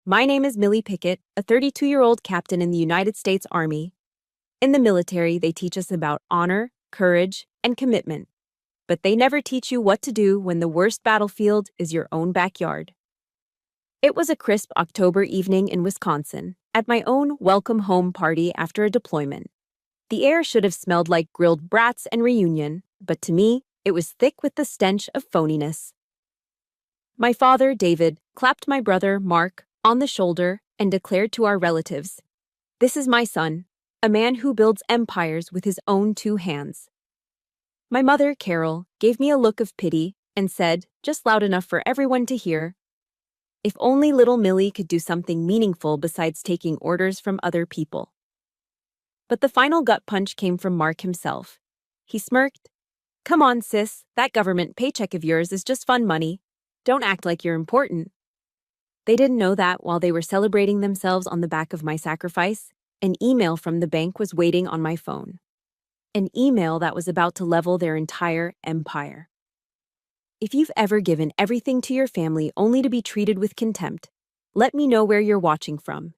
My name is Millie Pickett, a 32-year-old captain in the United States Army. In the military, they teach us about honor, courage, and commitment. But they never teach you what to do when the worst battlefield is your own backyard. It was a crisp October evening in Wisconsin, at my own welcome home party after a deployment. The air should have smelled like grilled brats and reunion, but to me, it was thick with the stench of phoniness. My father, David, clapped my brother, Mark, on the shoulder and declared to our relatives, "This is my son, a man who builds empires with his own two hands." My mother, Carol, gave me a look of pity and said, just loud enough for everyone to hear, "If only little Millie could do something meaningful besides taking orders from other people." But the final gut punch came from Mark himself. He smirked. "Come on, sis, that government paycheck of yours is just fun money. Don't act like you're important." They didn't know that while they were celebrating themselves on the back of my sacrifice, an email from the bank was waiting on my phone. An email that was about to level their entire empire. If you've ever given everything to your family only to be treated with contempt, let me know where you're watching from.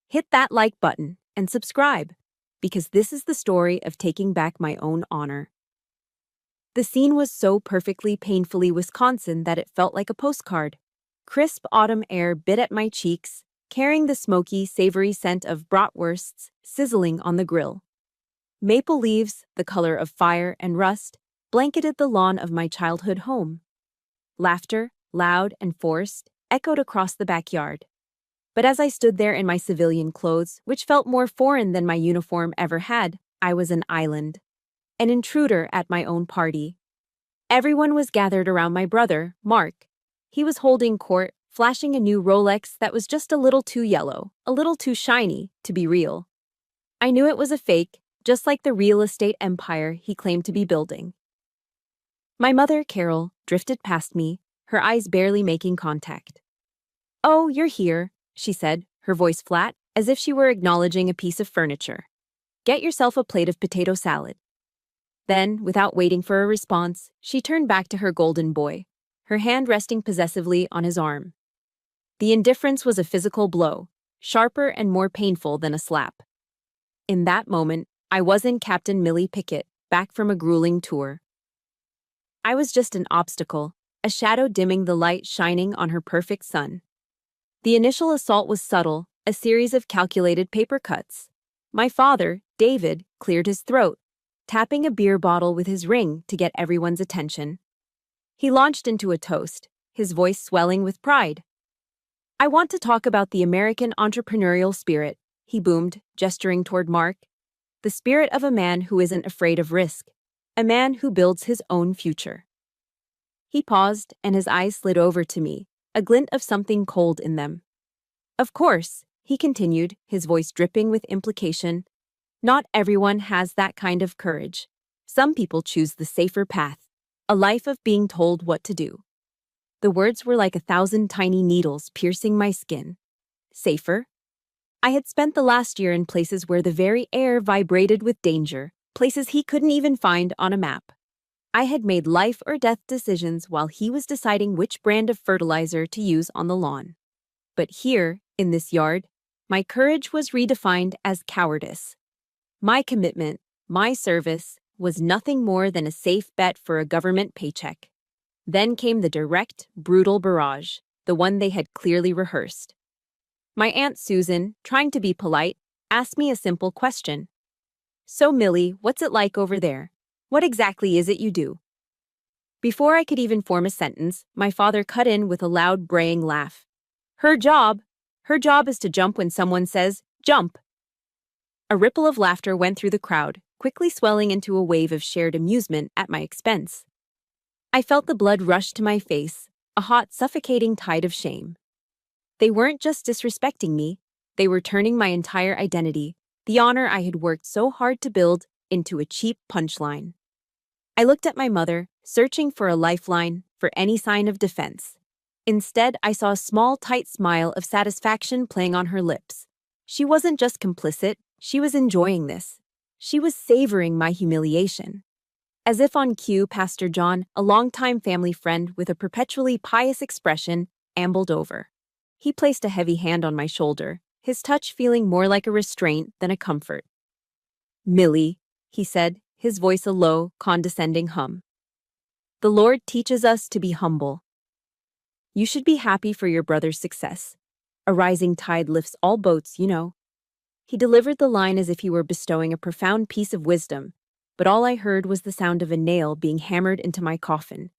Hit that like button and subscribe, because this is the story of taking back my own honor. The scene was so perfectly, painfully Wisconsin that it felt like a postcard. Crisp autumn air bit at my cheeks, carrying the smoky, savory scent of bratwursts sizzling on the grill. Maple leaves, the color of fire and rust, blanketed the lawn of my childhood home. Laughter, loud and forced, echoed across the backyard. But as I stood there in my civilian clothes, which felt more foreign than my uniform ever had, I was an island. An intruder at my own party. Everyone was gathered around my brother, Mark. He was holding court, flashing a new Rolex that was just a little too yellow, a little too shiny, to be real. I knew it was a fake, just like the real estate empire he claimed to be building. My mother, Carol, drifted past me, her eyes barely making contact. "Oh, you're here," she said, her voice flat, as if she were acknowledging a piece of furniture. "Get yourself a plate of potato salad." Then, without waiting for a response, she turned back to her golden boy, her hand resting possessively on his arm. The indifference was a physical blow, sharper and more painful than a slap. In that moment, I wasn't Captain Millie Pickett, back from a grueling tour. I was just an obstacle, a shadow dimming the light shining on her perfect sun. The initial assault was subtle, a series of calculated paper cuts. My father, David, cleared his throat, tapping a beer bottle with his ring to get everyone's attention. He launched into a toast, his voice swelling with pride. "I want to talk about the American entrepreneurial spirit," he boomed, gesturing toward Mark. "The spirit of a man who isn't afraid of risk, a man who builds his own future." He paused, and his eyes slid over to me, a glint of something cold in them. "Of course," he continued, his voice dripping with implication, "not everyone has that kind of courage. Some people choose the safer path, a life of being told what to do." The words were like 1,000 tiny needles piercing my skin. Safer? I had spent the last year in places where the very air vibrated with danger, places he couldn't even find on a map. I had made life or death decisions while he was deciding which brand of fertilizer to use on the lawn. But here, in this yard, my courage was redefined as cowardice. My commitment, my service, was nothing more than a safe bet for a government paycheck. Then came the direct, brutal barrage, the one they had clearly rehearsed. My Aunt Susan, trying to be polite, asked me a simple question. "So, Millie, what's it like over there? What exactly is it you do?" Before I could even form a sentence, my father cut in with a loud, braying laugh. Her job is to jump when someone says, 'Jump.'" A ripple of laughter went through the crowd, quickly swelling into a wave of shared amusement at my expense. I felt the blood rush to my face, a hot, suffocating tide of shame. They weren't just disrespecting me, they were turning my entire identity, the honor I had worked so hard to build, into a cheap punchline. I looked at my mother, searching for a lifeline, for any sign of defense. Instead, I saw a small, tight smile of satisfaction playing on her lips. She wasn't just complicit, she was enjoying this. She was savoring my humiliation. As if on cue, Pastor John, a longtime family friend with a perpetually pious expression, ambled over. He placed a heavy hand on my shoulder, his touch feeling more like a restraint than a comfort. "Millie," he said, his voice a low, condescending hum. "The Lord teaches us to be humble. You should be happy for your brother's success. A rising tide lifts all boats, you know." He delivered the line as if he were bestowing a profound piece of wisdom, but all I heard was the sound of a nail being hammered into my coffin.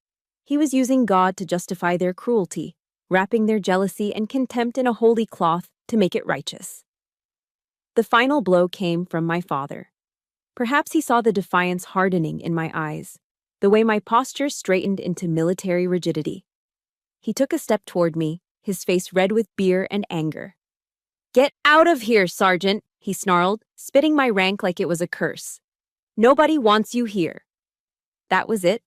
He was using God to justify their cruelty, wrapping their jealousy and contempt in a holy cloth to make it righteous. The final blow came from my father. Perhaps he saw the defiance hardening in my eyes, the way my posture straightened into military rigidity. He took a step toward me, his face red with beer and anger. "Get out of here, Sergeant," he snarled, spitting my rank like it was a curse. "Nobody wants you here." That was it.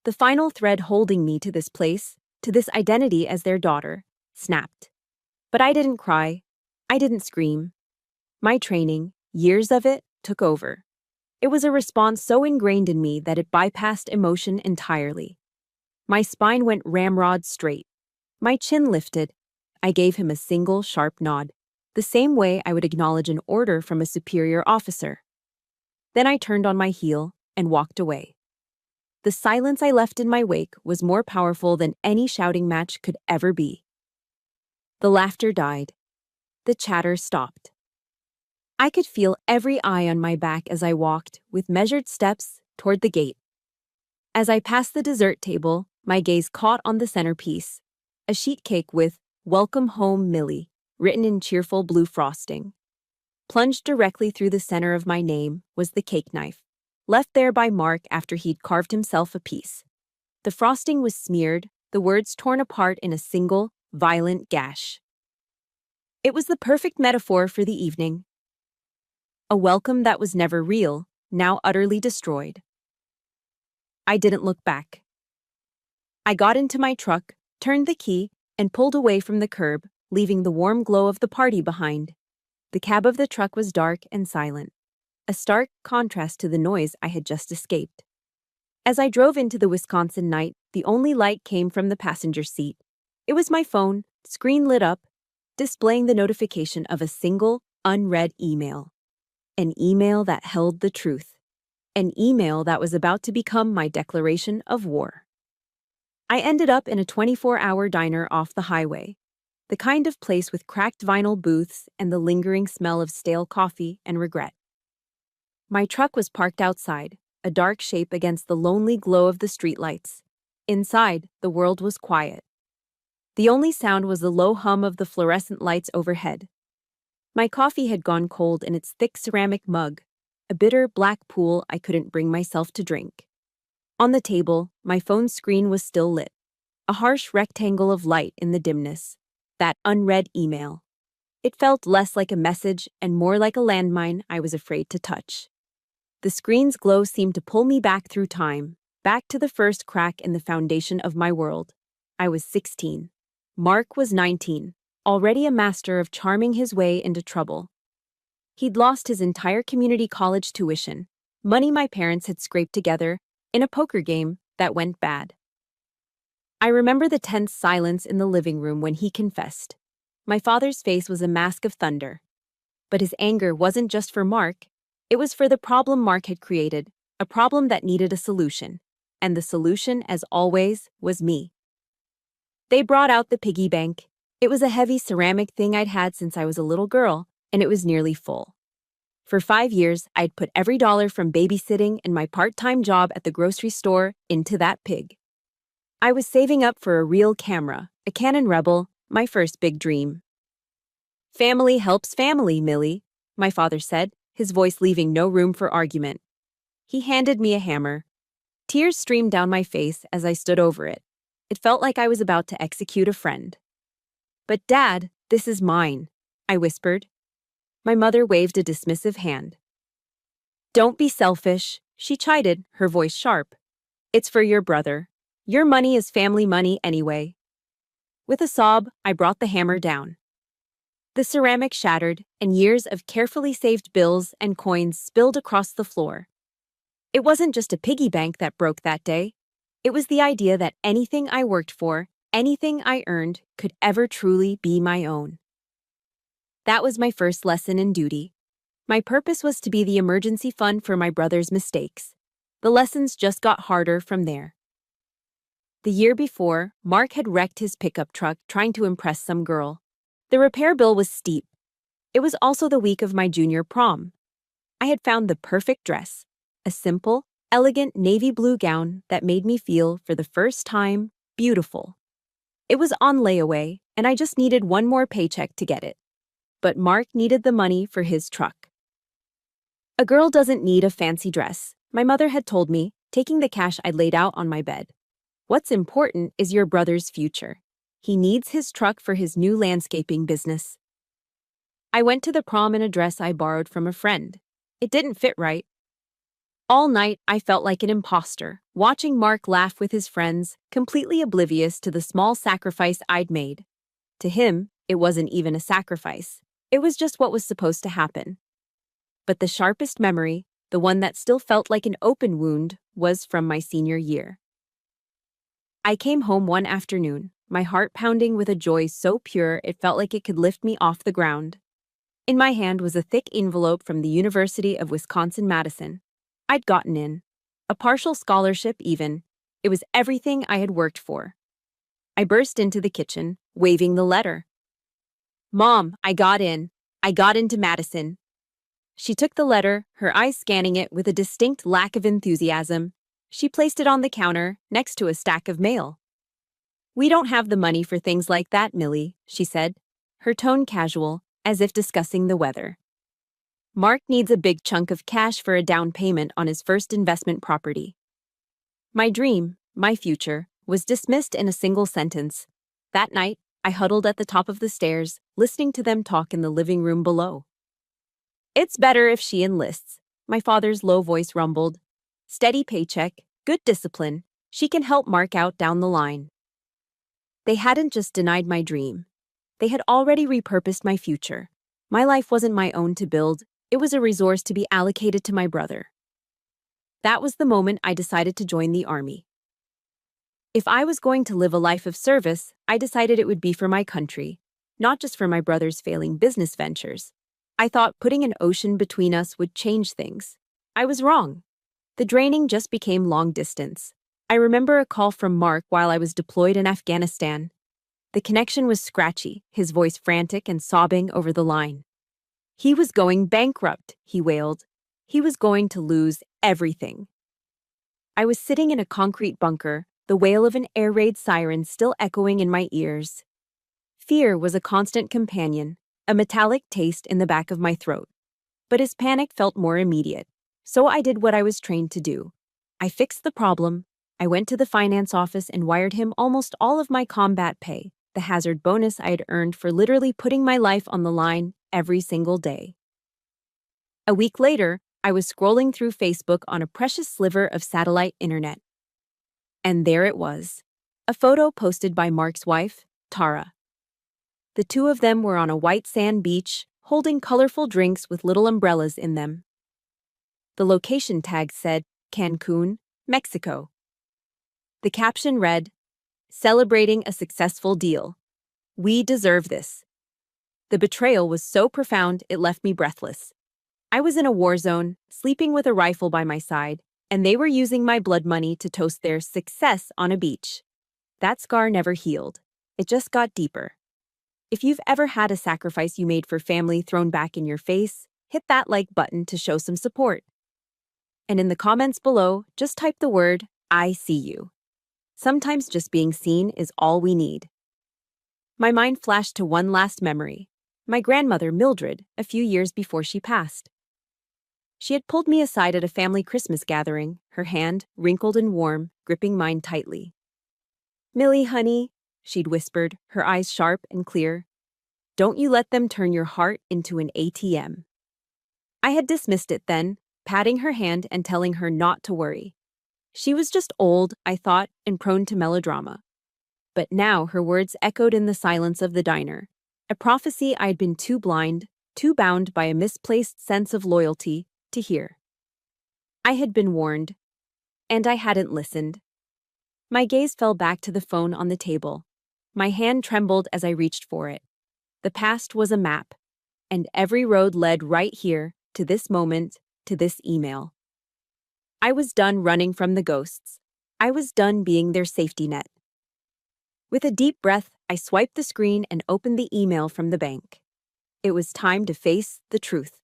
The final thread holding me to this place, to this identity as their daughter, snapped. But I didn't cry. I didn't scream. My training, years of it, took over. It was a response so ingrained in me that it bypassed emotion entirely. My spine went ramrod straight. My chin lifted. I gave him a single sharp nod, the same way I would acknowledge an order from a superior officer. Then I turned on my heel and walked away. The silence I left in my wake was more powerful than any shouting match could ever be. The laughter died. The chatter stopped. I could feel every eye on my back as I walked, with measured steps, toward the gate. As I passed the dessert table, my gaze caught on the centerpiece, a sheet cake with "Welcome Home, Millie" written in cheerful blue frosting. Plunged directly through the center of my name was the cake knife, left there by Mark after he'd carved himself a piece. The frosting was smeared, the words torn apart in a single, violent gash. It was the perfect metaphor for the evening. A welcome that was never real, now utterly destroyed. I didn't look back. I got into my truck, turned the key, and pulled away from the curb, leaving the warm glow of the party behind. The cab of the truck was dark and silent, a stark contrast to the noise I had just escaped. As I drove into the Wisconsin night, the only light came from the passenger seat. It was my phone, screen lit up, displaying the notification of a single, unread email. An email that held the truth. An email that was about to become my declaration of war. I ended up in a 24-hour diner off the highway, the kind of place with cracked vinyl booths and the lingering smell of stale coffee and regret. My truck was parked outside, a dark shape against the lonely glow of the streetlights. Inside, the world was quiet. The only sound was the low hum of the fluorescent lights overhead. My coffee had gone cold in its thick ceramic mug, a bitter black pool I couldn't bring myself to drink. On the table, my phone's screen was still lit, a harsh rectangle of light in the dimness, that unread email. It felt less like a message and more like a landmine I was afraid to touch. The screen's glow seemed to pull me back through time, back to the first crack in the foundation of my world. I was 16. Mark was 19, already a master of charming his way into trouble. He'd lost his entire community college tuition, money my parents had scraped together, in a poker game that went bad. I remember the tense silence in the living room when he confessed. My father's face was a mask of thunder. But his anger wasn't just for Mark. It was for the problem Mark had created, a problem that needed a solution. And the solution, as always, was me. They brought out the piggy bank. It was a heavy ceramic thing I'd had since I was a little girl, and it was nearly full. For 5 years, I'd put every dollar from babysitting and my part-time job at the grocery store into that pig. I was saving up for a real camera, a Canon Rebel, my first big dream. "Family helps family, Millie," my father said, his voice leaving no room for argument. He handed me a hammer. Tears streamed down my face as I stood over it. It felt like I was about to execute a friend. "But Dad, this is mine," I whispered. My mother waved a dismissive hand. "Don't be selfish," she chided, her voice sharp. "It's for your brother. Your money is family money anyway." With a sob, I brought the hammer down. The ceramic shattered, and years of carefully saved bills and coins spilled across the floor. It wasn't just a piggy bank that broke that day. It was the idea that anything I worked for, anything I earned could ever truly be my own. That was my first lesson in duty. My purpose was to be the emergency fund for my brother's mistakes. The lessons just got harder from there. The year before, Mark had wrecked his pickup truck trying to impress some girl. The repair bill was steep. It was also the week of my junior prom. I had found the perfect dress, a simple, elegant navy blue gown that made me feel, for the first time, beautiful. It was on layaway, and I just needed one more paycheck to get it. But Mark needed the money for his truck. A girl doesn't need a fancy dress, my mother had told me, taking the cash I'd laid out on my bed. What's important is your brother's future. He needs his truck for his new landscaping business. I went to the prom in a dress I borrowed from a friend. It didn't fit right. All night, I felt like an imposter, watching Mark laugh with his friends, completely oblivious to the small sacrifice I'd made. To him, it wasn't even a sacrifice. It was just what was supposed to happen. But the sharpest memory, the one that still felt like an open wound, was from my senior year. I came home one afternoon, my heart pounding with a joy so pure it felt like it could lift me off the ground. In my hand was a thick envelope from the University of Wisconsin-Madison. I'd gotten in. A partial scholarship, even. It was everything I had worked for. I burst into the kitchen, waving the letter. "Mom, I got in. I got into Madison." She took the letter, her eyes scanning it with a distinct lack of enthusiasm. She placed it on the counter, next to a stack of mail. "We don't have the money for things like that, Millie," she said, her tone casual, as if discussing the weather. "Mark needs a big chunk of cash for a down payment on his first investment property." My dream, my future, was dismissed in a single sentence. That night, I huddled at the top of the stairs, listening to them talk in the living room below. "It's better if she enlists," my father's low voice rumbled. "Steady paycheck, good discipline. She can help Mark out down the line." They hadn't just denied my dream. They had already repurposed my future. My life wasn't my own to build. It was a resource to be allocated to my brother. That was the moment I decided to join the Army. If I was going to live a life of service, I decided it would be for my country, not just for my brother's failing business ventures. I thought putting an ocean between us would change things. I was wrong. The draining just became long distance. I remember a call from Mark while I was deployed in Afghanistan. The connection was scratchy, his voice frantic and sobbing over the line. He was going bankrupt, he wailed. He was going to lose everything. I was sitting in a concrete bunker, the wail of an air raid siren still echoing in my ears. Fear was a constant companion, a metallic taste in the back of my throat. But his panic felt more immediate, so I did what I was trained to do. I fixed the problem. I went to the finance office and wired him almost all of my combat pay, the hazard bonus I had earned for literally putting my life on the line every single day. A week later, I was scrolling through Facebook on a precious sliver of satellite internet. And there it was, a photo posted by Mark's wife, Tara. The two of them were on a white sand beach, holding colorful drinks with little umbrellas in them. The location tag said, Cancun, Mexico. The caption read, "Celebrating a successful deal. We deserve this." The betrayal was so profound it left me breathless. I was in a war zone, sleeping with a rifle by my side, and they were using my blood money to toast their success on a beach. That scar never healed. It just got deeper. If you've ever had a sacrifice you made for family thrown back in your face, hit that like button to show some support. And in the comments below, just type the word, "I see you." Sometimes just being seen is all we need. My mind flashed to one last memory. My grandmother, Mildred, a few years before she passed. She had pulled me aside at a family Christmas gathering, her hand, wrinkled and warm, gripping mine tightly. "Millie, honey," she'd whispered, her eyes sharp and clear, "don't you let them turn your heart into an ATM." I had dismissed it then, patting her hand and telling her not to worry. She was just old, I thought, and prone to melodrama. But now her words echoed in the silence of the diner, a prophecy I'd been too blind, too bound by a misplaced sense of loyalty, to hear. I had been warned, and I hadn't listened. My gaze fell back to the phone on the table. My hand trembled as I reached for it. The past was a map, and every road led right here, to this moment, to this email. I was done running from the ghosts. I was done being their safety net. With a deep breath, I swiped the screen and opened the email from the bank. It was time to face the truth.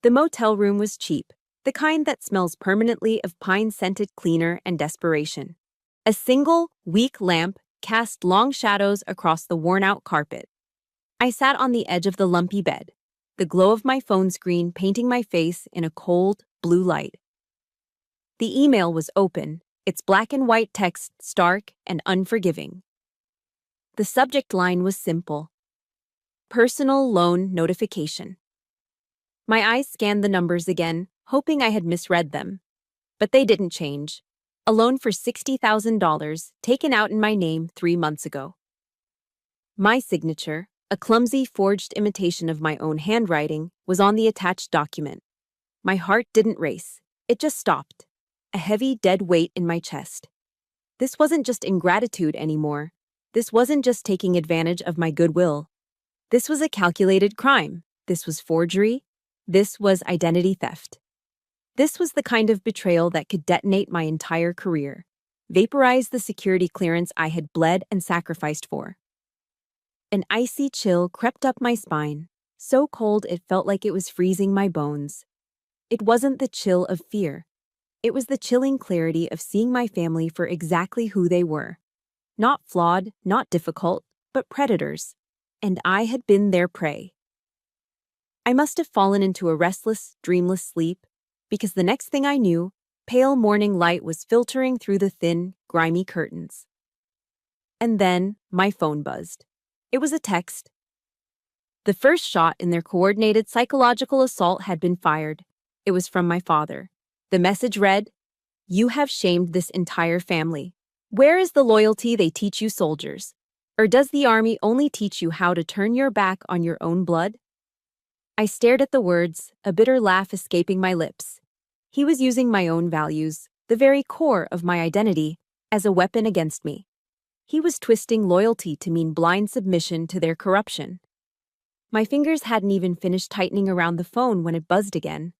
The motel room was cheap, the kind that smells permanently of pine-scented cleaner and desperation. A single, weak lamp cast long shadows across the worn-out carpet. I sat on the edge of the lumpy bed, the glow of my phone screen painting my face in a cold, blue light. The email was open, its black and white text stark and unforgiving. The subject line was simple: personal loan notification. My eyes scanned the numbers again, hoping I had misread them. But they didn't change. A loan for $60,000 taken out in my name 3 months ago. My signature, a clumsy forged imitation of my own handwriting, was on the attached document. My heart didn't race. It just stopped. A heavy, dead weight in my chest. This wasn't just ingratitude anymore. This wasn't just taking advantage of my goodwill. This was a calculated crime. This was forgery. This was identity theft. This was the kind of betrayal that could detonate my entire career, vaporize the security clearance I had bled and sacrificed for. An icy chill crept up my spine, so cold it felt like it was freezing my bones. It wasn't the chill of fear. It was the chilling clarity of seeing my family for exactly who they were. Not flawed, not difficult, but predators. And I had been their prey. I must have fallen into a restless, dreamless sleep, because the next thing I knew, pale morning light was filtering through the thin, grimy curtains. And then my phone buzzed. It was a text. The first shot in their coordinated psychological assault had been fired. It was from my father. The message read, "You have shamed this entire family. Where is the loyalty they teach you soldiers? Or does the army only teach you how to turn your back on your own blood?" I stared at the words, a bitter laugh escaping my lips. He was using my own values, the very core of my identity, as a weapon against me. He was twisting loyalty to mean blind submission to their corruption. My fingers hadn't even finished tightening around the phone when it buzzed again.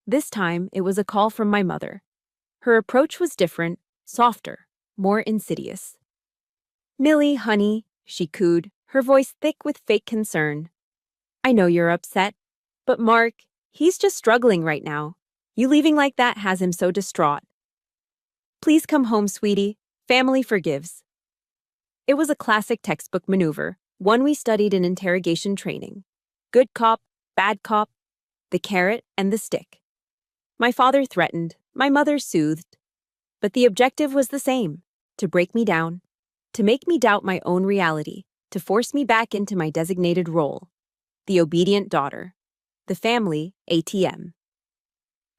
This time, it was a call from my mother. Her approach was different, softer, more insidious. "Millie, honey," she cooed, her voice thick with fake concern. "I know you're upset, but Mark, he's just struggling right now. You leaving like that has him so distraught. Please come home, sweetie. Family forgives." It was a classic textbook maneuver, one we studied in interrogation training. Good cop, bad cop, the carrot and the stick. My father threatened, my mother soothed. But the objective was the same: to break me down, to make me doubt my own reality, to force me back into my designated role. The obedient daughter. The family ATM.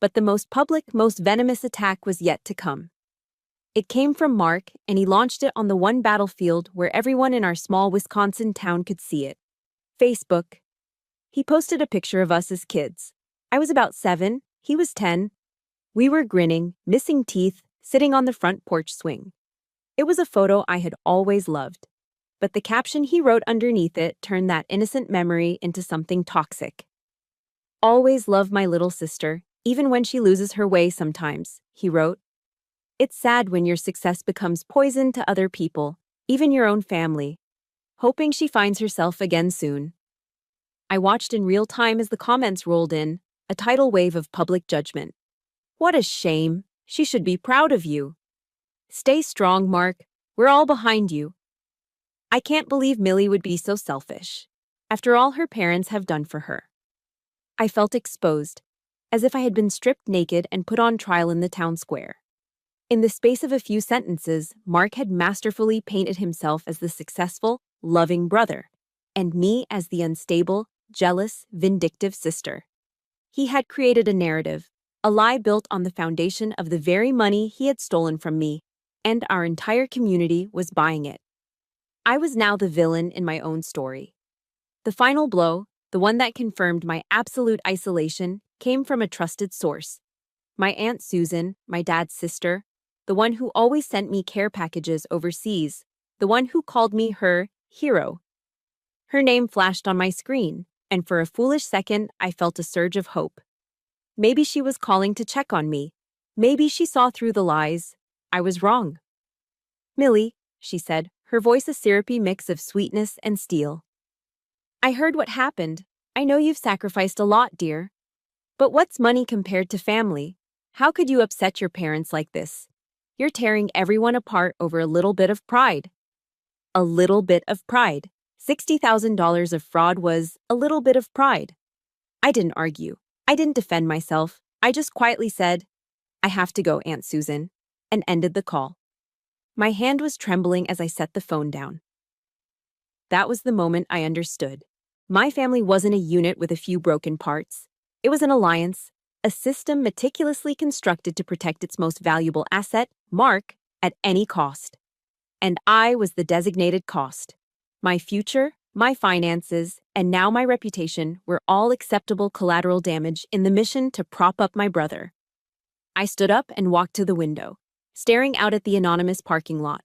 But the most public, most venomous attack was yet to come. It came from Mark, and he launched it on the one battlefield where everyone in our small Wisconsin town could see it. Facebook. He posted a picture of us as kids. I was about 7, he was 10. We were grinning, missing teeth, sitting on the front porch swing. It was a photo I had always loved. But the caption he wrote underneath it turned that innocent memory into something toxic. "Always love my little sister, even when she loses her way sometimes," he wrote. "It's sad when your success becomes poison to other people, even your own family. Hoping she finds herself again soon." I watched in real time as the comments rolled in, a tidal wave of public judgment. "What a shame. She should be proud of you. Stay strong, Mark. We're all behind you. I can't believe Millie would be so selfish, after all her parents have done for her." I felt exposed, as if I had been stripped naked and put on trial in the town square. In the space of a few sentences, Mark had masterfully painted himself as the successful, loving brother, and me as the unstable, jealous, vindictive sister. He had created a narrative, a lie built on the foundation of the very money he had stolen from me, and our entire community was buying it. I was now the villain in my own story. The final blow, the one that confirmed my absolute isolation, came from a trusted source. My Aunt Susan, my dad's sister, the one who always sent me care packages overseas, the one who called me her hero. Her name flashed on my screen, and for a foolish second, I felt a surge of hope. Maybe she was calling to check on me. Maybe she saw through the lies. I was wrong. "Millie," she said, her voice a syrupy mix of sweetness and steel. "I heard what happened. I know you've sacrificed a lot, dear. But what's money compared to family? How could you upset your parents like this? You're tearing everyone apart over a little bit of pride." A little bit of pride. $60,000 of fraud was a little bit of pride. I didn't argue. I didn't defend myself. I just quietly said, "I have to go, Aunt Susan," and ended the call. My hand was trembling as I set the phone down. That was the moment I understood. My family wasn't a unit with a few broken parts. It was an alliance, a system meticulously constructed to protect its most valuable asset, Mark, at any cost. And I was the designated cost. My future, my finances, and now my reputation were all acceptable collateral damage in the mission to prop up my brother. I stood up and walked to the window, staring out at the anonymous parking lot.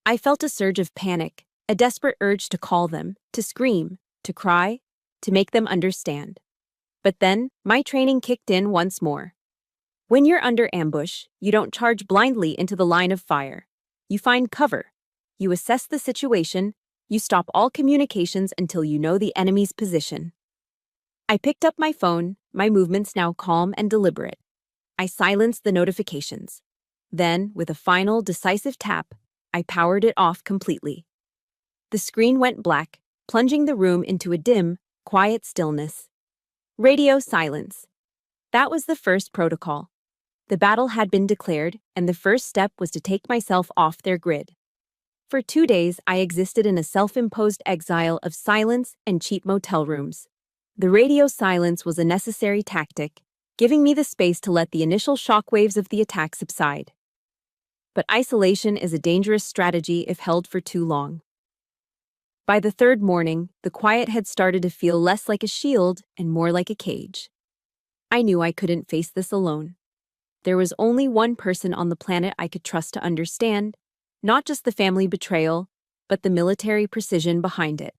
I felt a surge of panic, a desperate urge to call them, to scream, to cry, to make them understand. But then, my training kicked in once more. When you're under ambush, you don't charge blindly into the line of fire. You find cover. You assess the situation. You stop all communications until you know the enemy's position. I picked up my phone, my movements now calm and deliberate. I silenced the notifications. Then, with a final, decisive tap, I powered it off completely. The screen went black, plunging the room into a dim, quiet stillness. Radio silence. That was the first protocol. The battle had been declared, and the first step was to take myself off their grid. For 2 days, I existed in a self-imposed exile of silence and cheap motel rooms. The radio silence was a necessary tactic, giving me the space to let the initial shockwaves of the attack subside. But isolation is a dangerous strategy if held for too long. By the third morning, the quiet had started to feel less like a shield and more like a cage. I knew I couldn't face this alone. There was only one person on the planet I could trust to understand, not just the family betrayal, but the military precision behind it.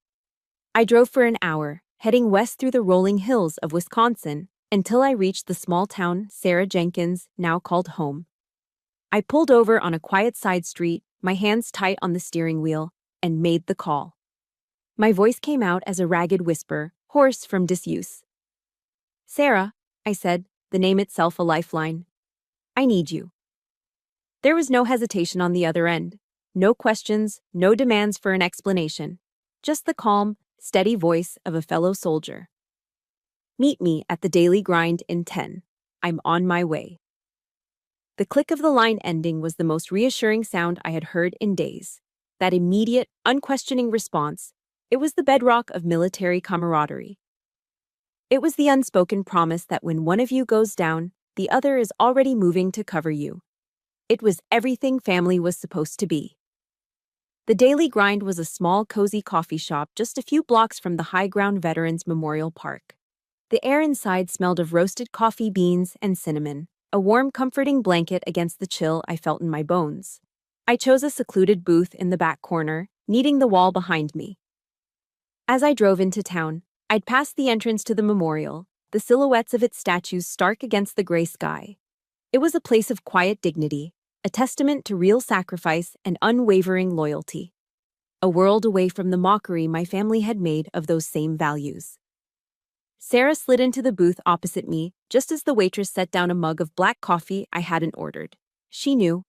I drove for an hour, heading west through the rolling hills of Wisconsin, until I reached the small town Sarah Jenkins now called home. I pulled over on a quiet side street, my hands tight on the steering wheel, and made the call. My voice came out as a ragged whisper, hoarse from disuse. "Sarah," I said, the name itself a lifeline. "I need you." There was no hesitation on the other end. No questions, no demands for an explanation. Just the calm, steady voice of a fellow soldier. "Meet me at the Daily Grind in 10. I'm on my way." The click of the line ending was the most reassuring sound I had heard in days. That immediate, unquestioning response, it was the bedrock of military camaraderie. It was the unspoken promise that when one of you goes down, the other is already moving to cover you. It was everything family was supposed to be. The Daily Grind was a small, cozy coffee shop just a few blocks from the High Ground Veterans Memorial Park. The air inside smelled of roasted coffee beans and cinnamon, a warm, comforting blanket against the chill I felt in my bones. I chose a secluded booth in the back corner, needing the wall behind me. As I drove into town, I'd passed the entrance to the memorial, the silhouettes of its statues stark against the gray sky. It was a place of quiet dignity, a testament to real sacrifice and unwavering loyalty. A world away from the mockery my family had made of those same values. Sarah slid into the booth opposite me, just as the waitress set down a mug of black coffee I hadn't ordered. She knew.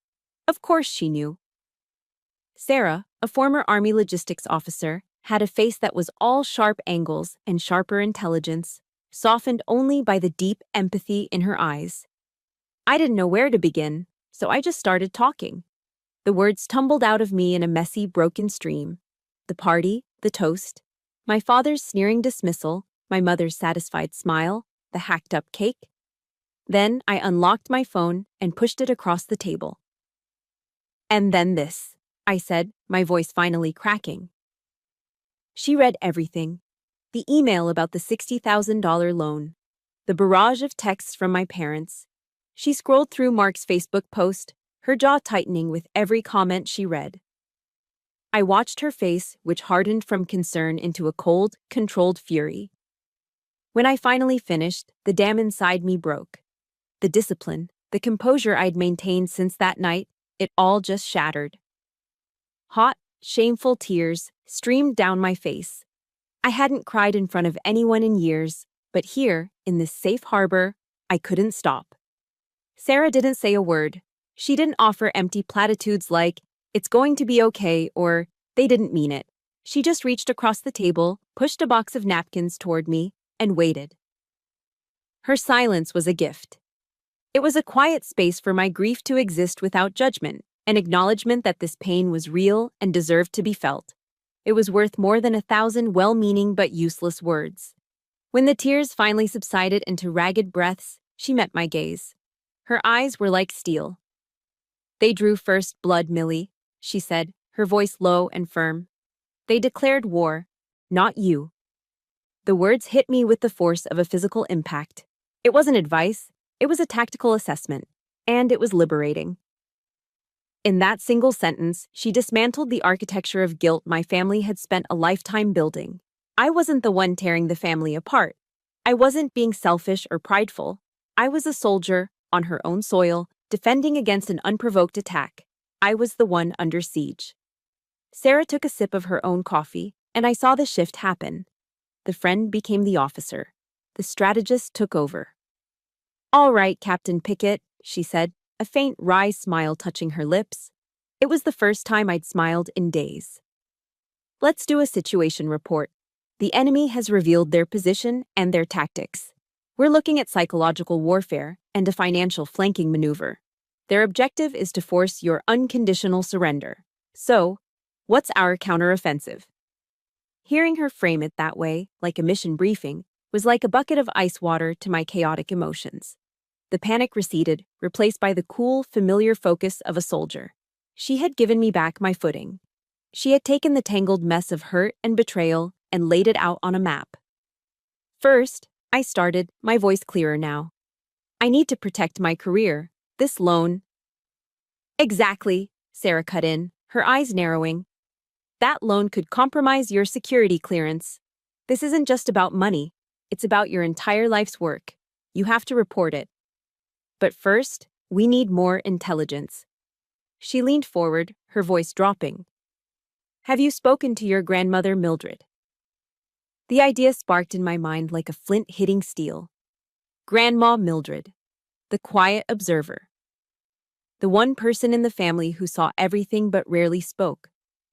Of course she knew. Sarah, a former Army logistics officer, had a face that was all sharp angles and sharper intelligence, softened only by the deep empathy in her eyes. I didn't know where to begin, so I just started talking. The words tumbled out of me in a messy, broken stream. The party, the toast, my father's sneering dismissal, my mother's satisfied smile, the hacked-up cake. Then I unlocked my phone and pushed it across the table. "And then this," I said, my voice finally cracking. She read everything. The email about the $60,000 loan. The barrage of texts from my parents. She scrolled through Mark's Facebook post, her jaw tightening with every comment she read. I watched her face, which hardened from concern into a cold, controlled fury. When I finally finished, the dam inside me broke. The discipline, the composure I'd maintained since that night, it all just shattered. Hot, shameful tears streamed down my face. I hadn't cried in front of anyone in years, but here, in this safe harbor, I couldn't stop. Sarah didn't say a word. She didn't offer empty platitudes like, "It's going to be okay," or "They didn't mean it." She just reached across the table, pushed a box of napkins toward me, and waited. Her silence was a gift. It was a quiet space for my grief to exist without judgment, an acknowledgement that this pain was real and deserved to be felt. It was worth more than 1,000 well-meaning but useless words. When the tears finally subsided into ragged breaths, she met my gaze. Her eyes were like steel. "They drew first blood, Millie," she said, her voice low and firm. "They declared war, not you." The words hit me with the force of a physical impact. It wasn't advice, it was a tactical assessment, and it was liberating. In that single sentence, she dismantled the architecture of guilt my family had spent a lifetime building. I wasn't the one tearing the family apart. I wasn't being selfish or prideful. I was a soldier, on her own soil, defending against an unprovoked attack. I was the one under siege. Sarah took a sip of her own coffee, and I saw the shift happen. The friend became the officer. The strategist took over. "All right, Captain Pickett," she said, a faint wry smile touching her lips. It was the first time I'd smiled in days. "Let's do a situation report. The enemy has revealed their position and their tactics. We're looking at psychological warfare and a financial flanking maneuver. Their objective is to force your unconditional surrender. So, what's our counteroffensive?" Hearing her frame it that way, like a mission briefing, was like a bucket of ice water to my chaotic emotions. The panic receded, replaced by the cool, familiar focus of a soldier. She had given me back my footing. She had taken the tangled mess of hurt and betrayal and laid it out on a map. "First," I started, my voice clearer now. "I need to protect my career. This loan—" "Exactly," Sarah cut in, her eyes narrowing. "That loan could compromise your security clearance. This isn't just about money. It's about your entire life's work. You have to report it. But first, we need more intelligence." She leaned forward, her voice dropping. "Have you spoken to your grandmother, Mildred?" The idea sparked in my mind like a flint hitting steel. Grandma Mildred, the quiet observer. The one person in the family who saw everything but rarely spoke.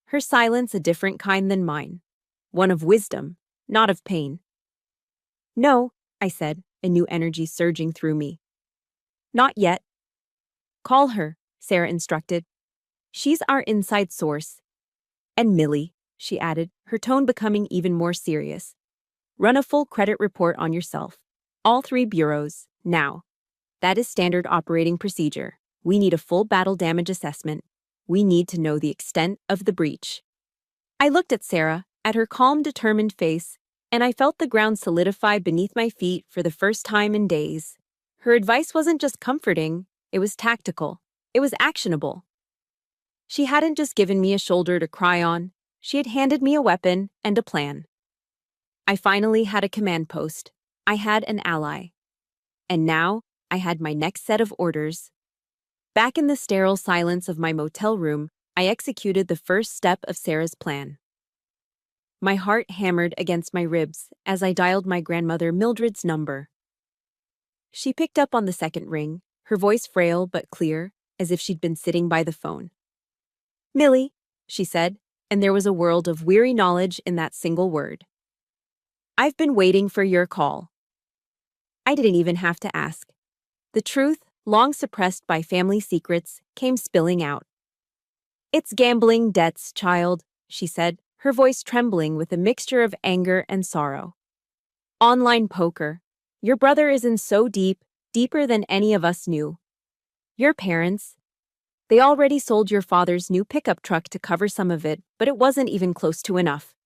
Her silence a different kind than mine. One of wisdom, not of pain. "No," I said, a new energy surging through me. "Not yet." "Call her," Sarah instructed. "She's our inside source. And Millie," she added, her tone becoming even more serious. "Run a full credit report on yourself. All 3 bureaus, now. That is standard operating procedure. We need a full battle damage assessment. We need to know the extent of the breach." I looked at Sarah, at her calm, determined face, and I felt the ground solidify beneath my feet for the first time in days. Her advice wasn't just comforting, it was tactical. It was actionable. She hadn't just given me a shoulder to cry on, she had handed me a weapon and a plan. I finally had a command post. I had an ally. And now, I had my next set of orders. Back in the sterile silence of my motel room, I executed the first step of Sarah's plan. My heart hammered against my ribs as I dialed my grandmother Mildred's number. She picked up on the second ring, her voice frail but clear, as if she'd been sitting by the phone. "Millie," she said, and there was a world of weary knowledge in that single word. "I've been waiting for your call." I didn't even have to ask. The truth, long suppressed by family secrets, came spilling out. "It's gambling debts, child," she said, her voice trembling with a mixture of anger and sorrow. "Online poker. Your brother is in so deep, deeper than any of us knew. Your parents, they already sold your father's new pickup truck to cover some of it, but it wasn't even close to enough."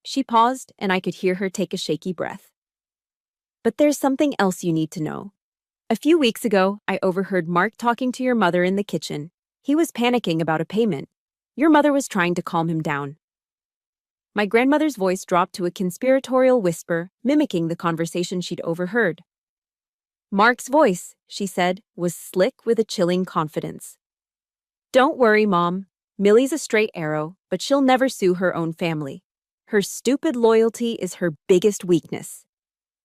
She paused, and I could hear her take a shaky breath. "But there's something else you need to know. A few weeks ago, I overheard Mark talking to your mother in the kitchen. He was panicking about a payment. Your mother was trying to calm him down. My grandmother's voice dropped to a conspiratorial whisper, mimicking the conversation she'd overheard. Mark's voice, she said, was slick with a chilling confidence. Don't worry, Mom. Millie's a straight arrow, but she'll never sue her own family. Her stupid loyalty is her biggest weakness.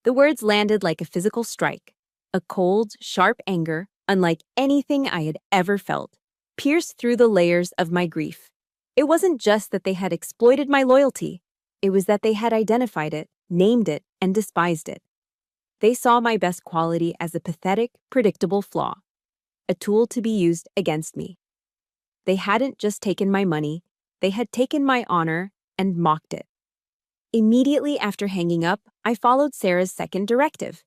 The words landed like a physical strike. A cold, sharp anger, unlike anything I had ever felt, pierced through the layers of my grief. It wasn't just that they had exploited my loyalty. It was that they had identified it, named it, and despised it. They saw my best quality as a pathetic, predictable flaw, a tool to be used against me. They hadn't just taken my money, they had taken my honor and mocked it. Immediately after hanging up, I followed Sarah's second directive.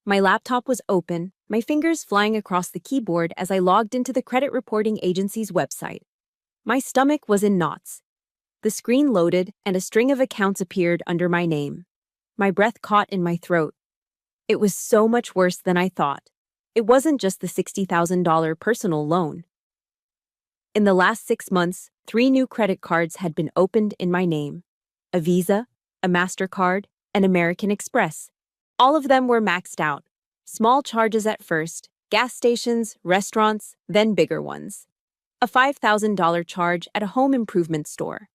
My laptop was open, my fingers flying across the keyboard as I logged into the credit reporting agency's website. My stomach was in knots. The screen loaded and a string of accounts appeared under my name. My breath caught in my throat. It was so much worse than I thought. It wasn't just the $60,000 personal loan. In the last 6 months, 3 new credit cards had been opened in my name. A Visa, a MasterCard, and American Express. All of them were maxed out. Small charges at first, gas stations, restaurants, then bigger ones. A $5,000 charge at a home improvement store.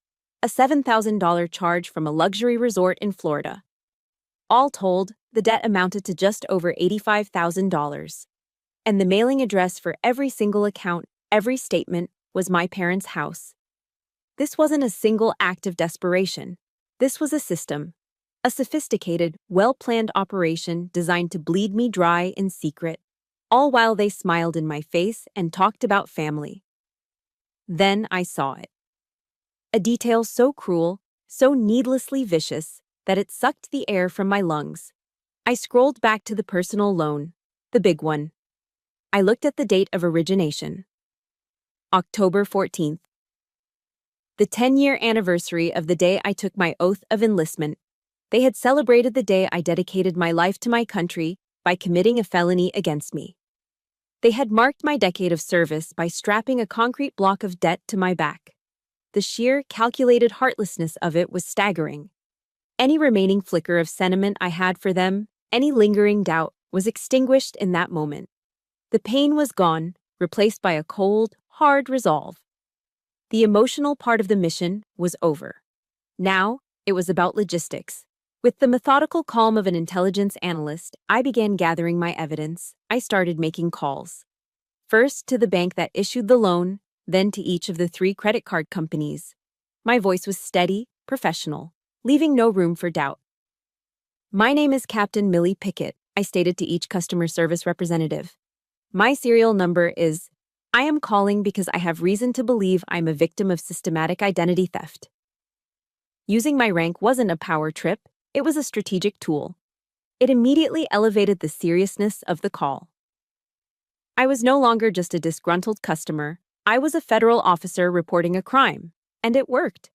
A $7,000 charge from a luxury resort in Florida. All told, the debt amounted to just over $85,000. And the mailing address for every single account, every statement, was my parents' house. This wasn't a single act of desperation. This was a system. A sophisticated, well-planned operation designed to bleed me dry in secret, all while they smiled in my face and talked about family. Then I saw it. A detail so cruel, so needlessly vicious, that it sucked the air from my lungs. I scrolled back to the personal loan, the big one. I looked at the date of origination. October 14th. The 10-year anniversary of the day I took my oath of enlistment. They had celebrated the day I dedicated my life to my country by committing a felony against me. They had marked my decade of service by strapping a concrete block of debt to my back. The sheer, calculated heartlessness of it was staggering. Any remaining flicker of sentiment I had for them, any lingering doubt, was extinguished in that moment. The pain was gone, replaced by a cold, hard resolve. The emotional part of the mission was over. Now, it was about logistics. With the methodical calm of an intelligence analyst, I began gathering my evidence. I started making calls. First to the bank that issued the loan, then to each of the 3 credit card companies. My voice was steady, professional, leaving no room for doubt. My name is Captain Millie Pickett, I stated to each customer service representative. My serial number is... I am calling because I have reason to believe I'm a victim of systematic identity theft. Using my rank wasn't a power trip, it was a strategic tool. It immediately elevated the seriousness of the call. I was no longer just a disgruntled customer, I was a federal officer reporting a crime, and it worked.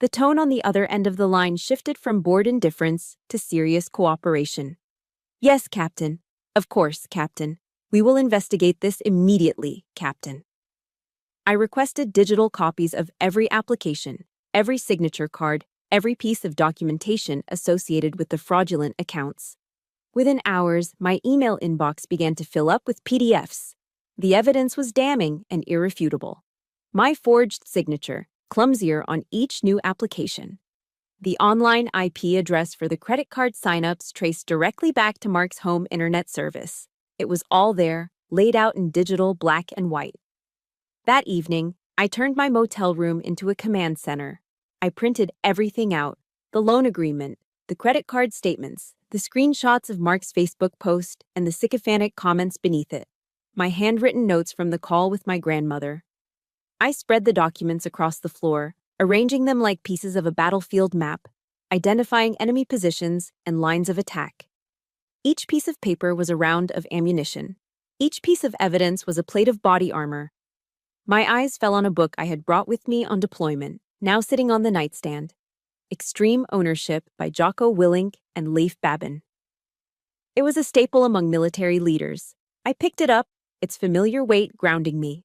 The tone on the other end of the line shifted from bored indifference to serious cooperation. Yes, Captain. Of course, Captain. We will investigate this immediately, Captain. I requested digital copies of every application, every signature card, every piece of documentation associated with the fraudulent accounts. Within hours, my email inbox began to fill up with PDFs. The evidence was damning and irrefutable. My forged signature, clumsier on each new application. The online IP address for the credit card signups traced directly back to Mark's home internet service. It was all there, laid out in digital black and white. That evening, I turned my motel room into a command center. I printed everything out, the loan agreement, the credit card statements, the screenshots of Mark's Facebook post, and the sycophantic comments beneath it. My handwritten notes from the call with my grandmother. I spread the documents across the floor, arranging them like pieces of a battlefield map, identifying enemy positions and lines of attack. Each piece of paper was a round of ammunition. Each piece of evidence was a plate of body armor. My eyes fell on a book I had brought with me on deployment, now sitting on the nightstand. Extreme Ownership by Jocko Willink and Leif Babin. It was a staple among military leaders. I picked it up, its familiar weight grounding me.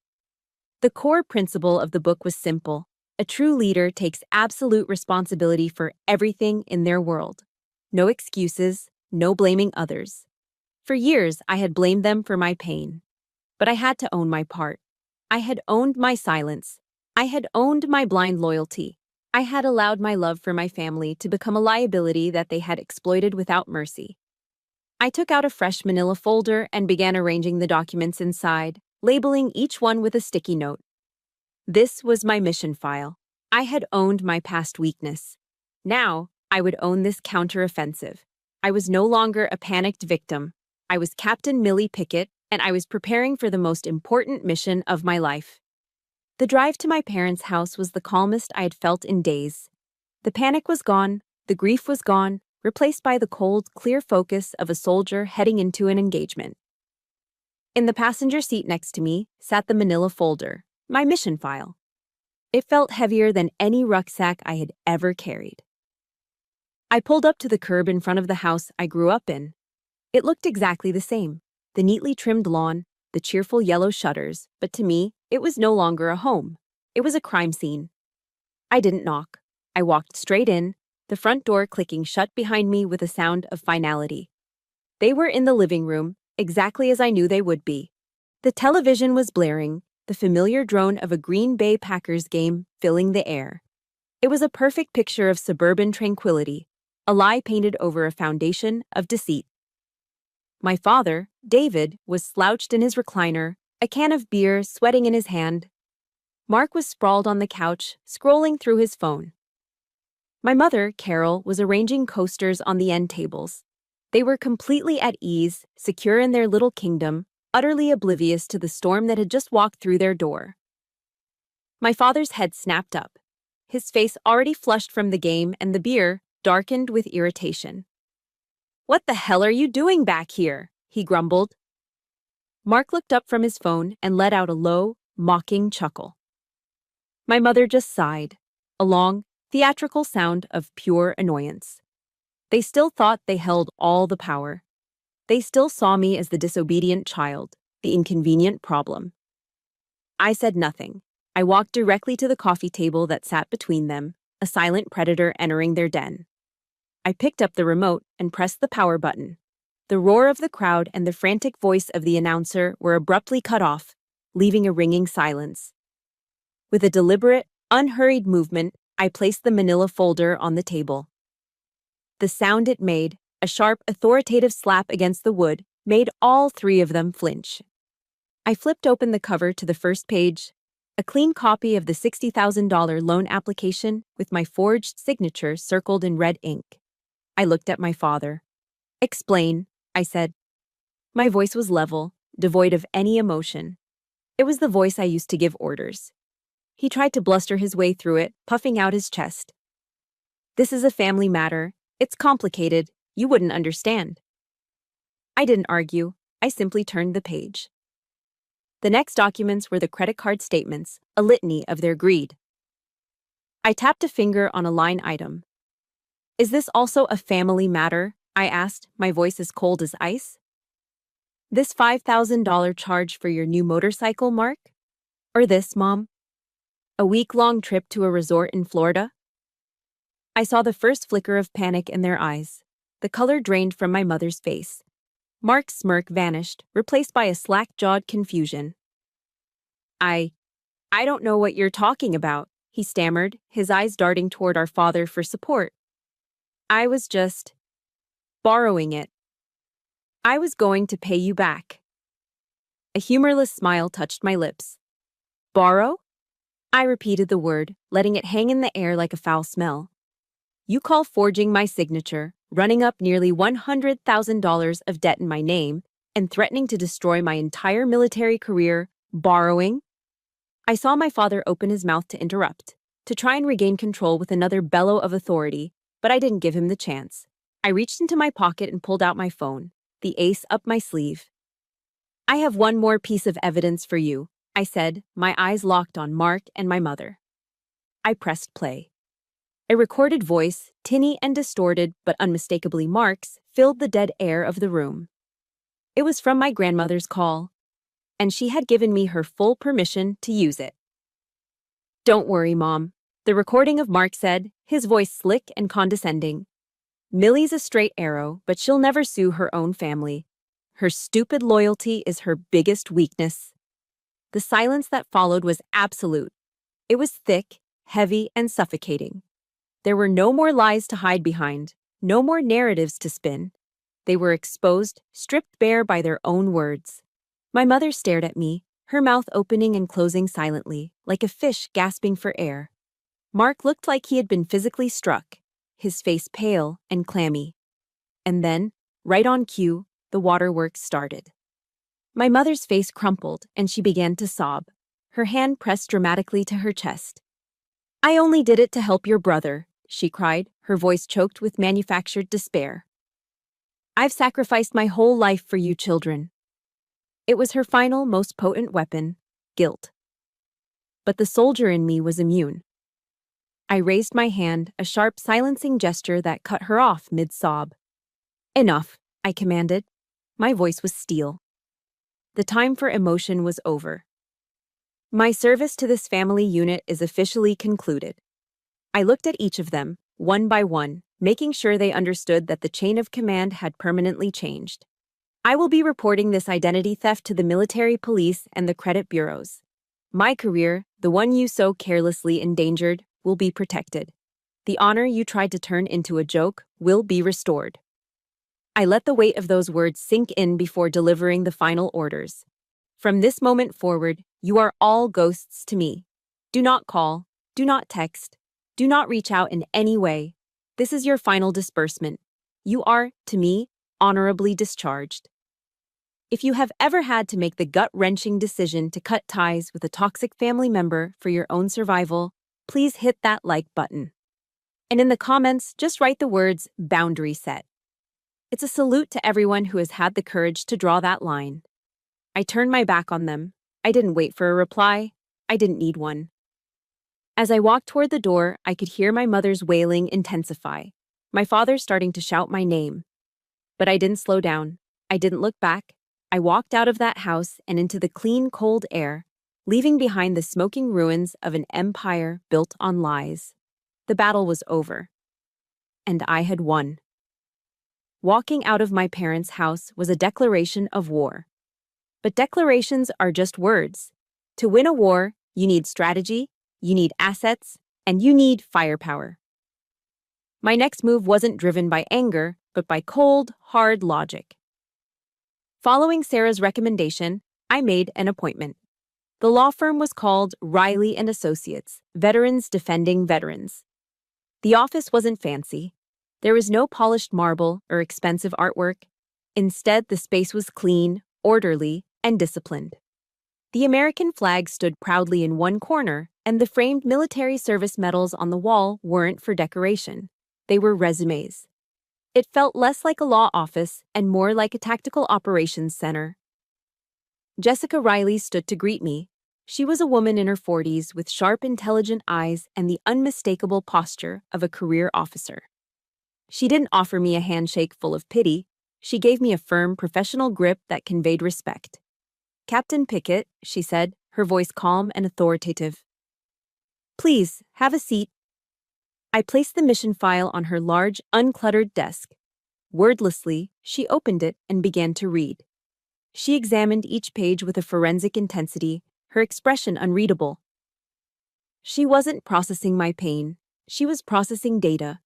The core principle of the book was simple. A true leader takes absolute responsibility for everything in their world. No excuses, no blaming others. For years, I had blamed them for my pain. But I had to own my part. I had owned my silence. I had owned my blind loyalty. I had allowed my love for my family to become a liability that they had exploited without mercy. I took out a fresh manila folder and began arranging the documents inside, labeling each one with a sticky note. This was my mission file. I had owned my past weakness. Now, I would own this counteroffensive. I was no longer a panicked victim. I was Captain Millie Pickett, and I was preparing for the most important mission of my life. The drive to my parents' house was the calmest I had felt in days. The panic was gone, the grief was gone, replaced by the cold, clear focus of a soldier heading into an engagement. In the passenger seat next to me sat the manila folder, my mission file. It felt heavier than any rucksack I had ever carried. I pulled up to the curb in front of the house I grew up in. It looked exactly the same. The neatly trimmed lawn, the cheerful yellow shutters, but to me, it was no longer a home. It was a crime scene. I didn't knock. I walked straight in, the front door clicking shut behind me with a sound of finality. They were in the living room, exactly as I knew they would be. The television was blaring, the familiar drone of a Green Bay Packers game filling the air. It was a perfect picture of suburban tranquility, a lie painted over a foundation of deceit. My father, David, was slouched in his recliner, a can of beer sweating in his hand. Mark was sprawled on the couch, scrolling through his phone. My mother, Carol, was arranging coasters on the end tables. They were completely at ease, secure in their little kingdom, utterly oblivious to the storm that had just walked through their door. My father's head snapped up. His face already flushed from the game and the beer, darkened with irritation. "What the hell are you doing back here?" he grumbled. Mark looked up from his phone and let out a low, mocking chuckle. My mother just sighed, a long, theatrical sound of pure annoyance. They still thought they held all the power. They still saw me as the disobedient child, the inconvenient problem. I said nothing. I walked directly to the coffee table that sat between them, a silent predator entering their den. I picked up the remote and pressed the power button. The roar of the crowd and the frantic voice of the announcer were abruptly cut off, leaving a ringing silence. With a deliberate, unhurried movement, I placed the manila folder on the table. The sound it made, a sharp, authoritative slap against the wood, made all three of them flinch. I flipped open the cover to the first page, a clean copy of the $60,000 loan application with my forged signature circled in red ink. I looked at my father. "Explain," I said. My voice was level, devoid of any emotion. It was the voice I used to give orders. He tried to bluster his way through it, puffing out his chest. "This is a family matter. It's complicated. You wouldn't understand." I didn't argue. I simply turned the page. The next documents were the credit card statements, a litany of their greed. I tapped a finger on a line item. "Is this also a family matter?" I asked, my voice as cold as ice. "This $5,000 charge for your new motorcycle, Mark? Or this, Mom? A week-long trip to a resort in Florida?" I saw the first flicker of panic in their eyes. The color drained from my mother's face. Mark's smirk vanished, replaced by a slack-jawed confusion. I don't know what you're talking about," he stammered, his eyes darting toward our father for support. "I was just borrowing it. I was going to pay you back." A humorless smile touched my lips. "Borrow?" I repeated the word, letting it hang in the air like a foul smell. "You call forging my signature, running up nearly $100,000 of debt in my name, and threatening to destroy my entire military career, borrowing?" I saw my father open his mouth to interrupt, to try and regain control with another bellow of authority, but I didn't give him the chance. I reached into my pocket and pulled out my phone, the ace up my sleeve. "I have one more piece of evidence for you," I said, my eyes locked on Mark and my mother. I pressed play. A recorded voice, tinny and distorted but unmistakably Mark's, filled the dead air of the room. It was from my grandmother's call. and she had given me her full permission to use it. "Don't worry, Mom," the recording of Mark said, his voice slick and condescending. "Millie's a straight arrow, but she'll never sue her own family. Her stupid loyalty is her biggest weakness." The silence that followed was absolute. It was thick, heavy, and suffocating. There were no more lies to hide behind, no more narratives to spin. They were exposed, stripped bare by their own words. My mother stared at me, her mouth opening and closing silently, like a fish gasping for air. Mark looked like he had been physically struck, his face pale and clammy. And then, right on cue, the waterworks started. My mother's face crumpled, and she began to sob, her hand pressed dramatically to her chest. "I only did it to help your brother," she cried, her voice choked with manufactured despair. "I've sacrificed my whole life for you children." It was her final, most potent weapon, guilt. But the soldier in me was immune. I raised my hand, a sharp, silencing gesture that cut her off mid-sob. "Enough," I commanded. My voice was steel. The time for emotion was over. "My service to this family unit is officially concluded." I looked at each of them, one by one, making sure they understood that the chain of command had permanently changed. "I will be reporting this identity theft to the military police and the credit bureaus. My career, the one you so carelessly endangered, will be protected. The honor you tried to turn into a joke will be restored." I let the weight of those words sink in before delivering the final orders. "From this moment forward, you are all ghosts to me. Do not call, do not text, do not reach out in any way. This is your final disbursement. You are, to me, honorably discharged." If you have ever had to make the gut-wrenching decision to cut ties with a toxic family member for your own survival, please hit that like button. And in the comments, just write the words "boundary set." It's a salute to everyone who has had the courage to draw that line. I turned my back on them. I didn't wait for a reply. I didn't need one. As I walked toward the door, I could hear my mother's wailing intensify, my father starting to shout my name. But I didn't slow down. I didn't look back. I walked out of that house and into the clean, cold air, leaving behind the smoking ruins of an empire built on lies. The battle was over. And I had won. Walking out of my parents' house was a declaration of war. But declarations are just words. To win a war, you need strategy, you need assets, and you need firepower. My next move wasn't driven by anger, but by cold, hard logic. Following Sarah's recommendation, I made an appointment. The law firm was called Riley & Associates, Veterans Defending Veterans. The office wasn't fancy. There was no polished marble or expensive artwork. Instead, the space was clean, orderly, and disciplined. The American flag stood proudly in one corner, and the framed military service medals on the wall weren't for decoration. They were resumes. It felt less like a law office and more like a tactical operations center. Jessica Riley stood to greet me. She was a woman in her 40s with sharp, intelligent eyes and the unmistakable posture of a career officer. She didn't offer me a handshake full of pity. She gave me a firm, professional grip that conveyed respect. "Captain Pickett," she said, her voice calm and authoritative. "Please, have a seat." I placed the mission file on her large, uncluttered desk. Wordlessly, she opened it and began to read. She examined each page with a forensic intensity, her expression unreadable. She wasn't processing my pain. She was processing data.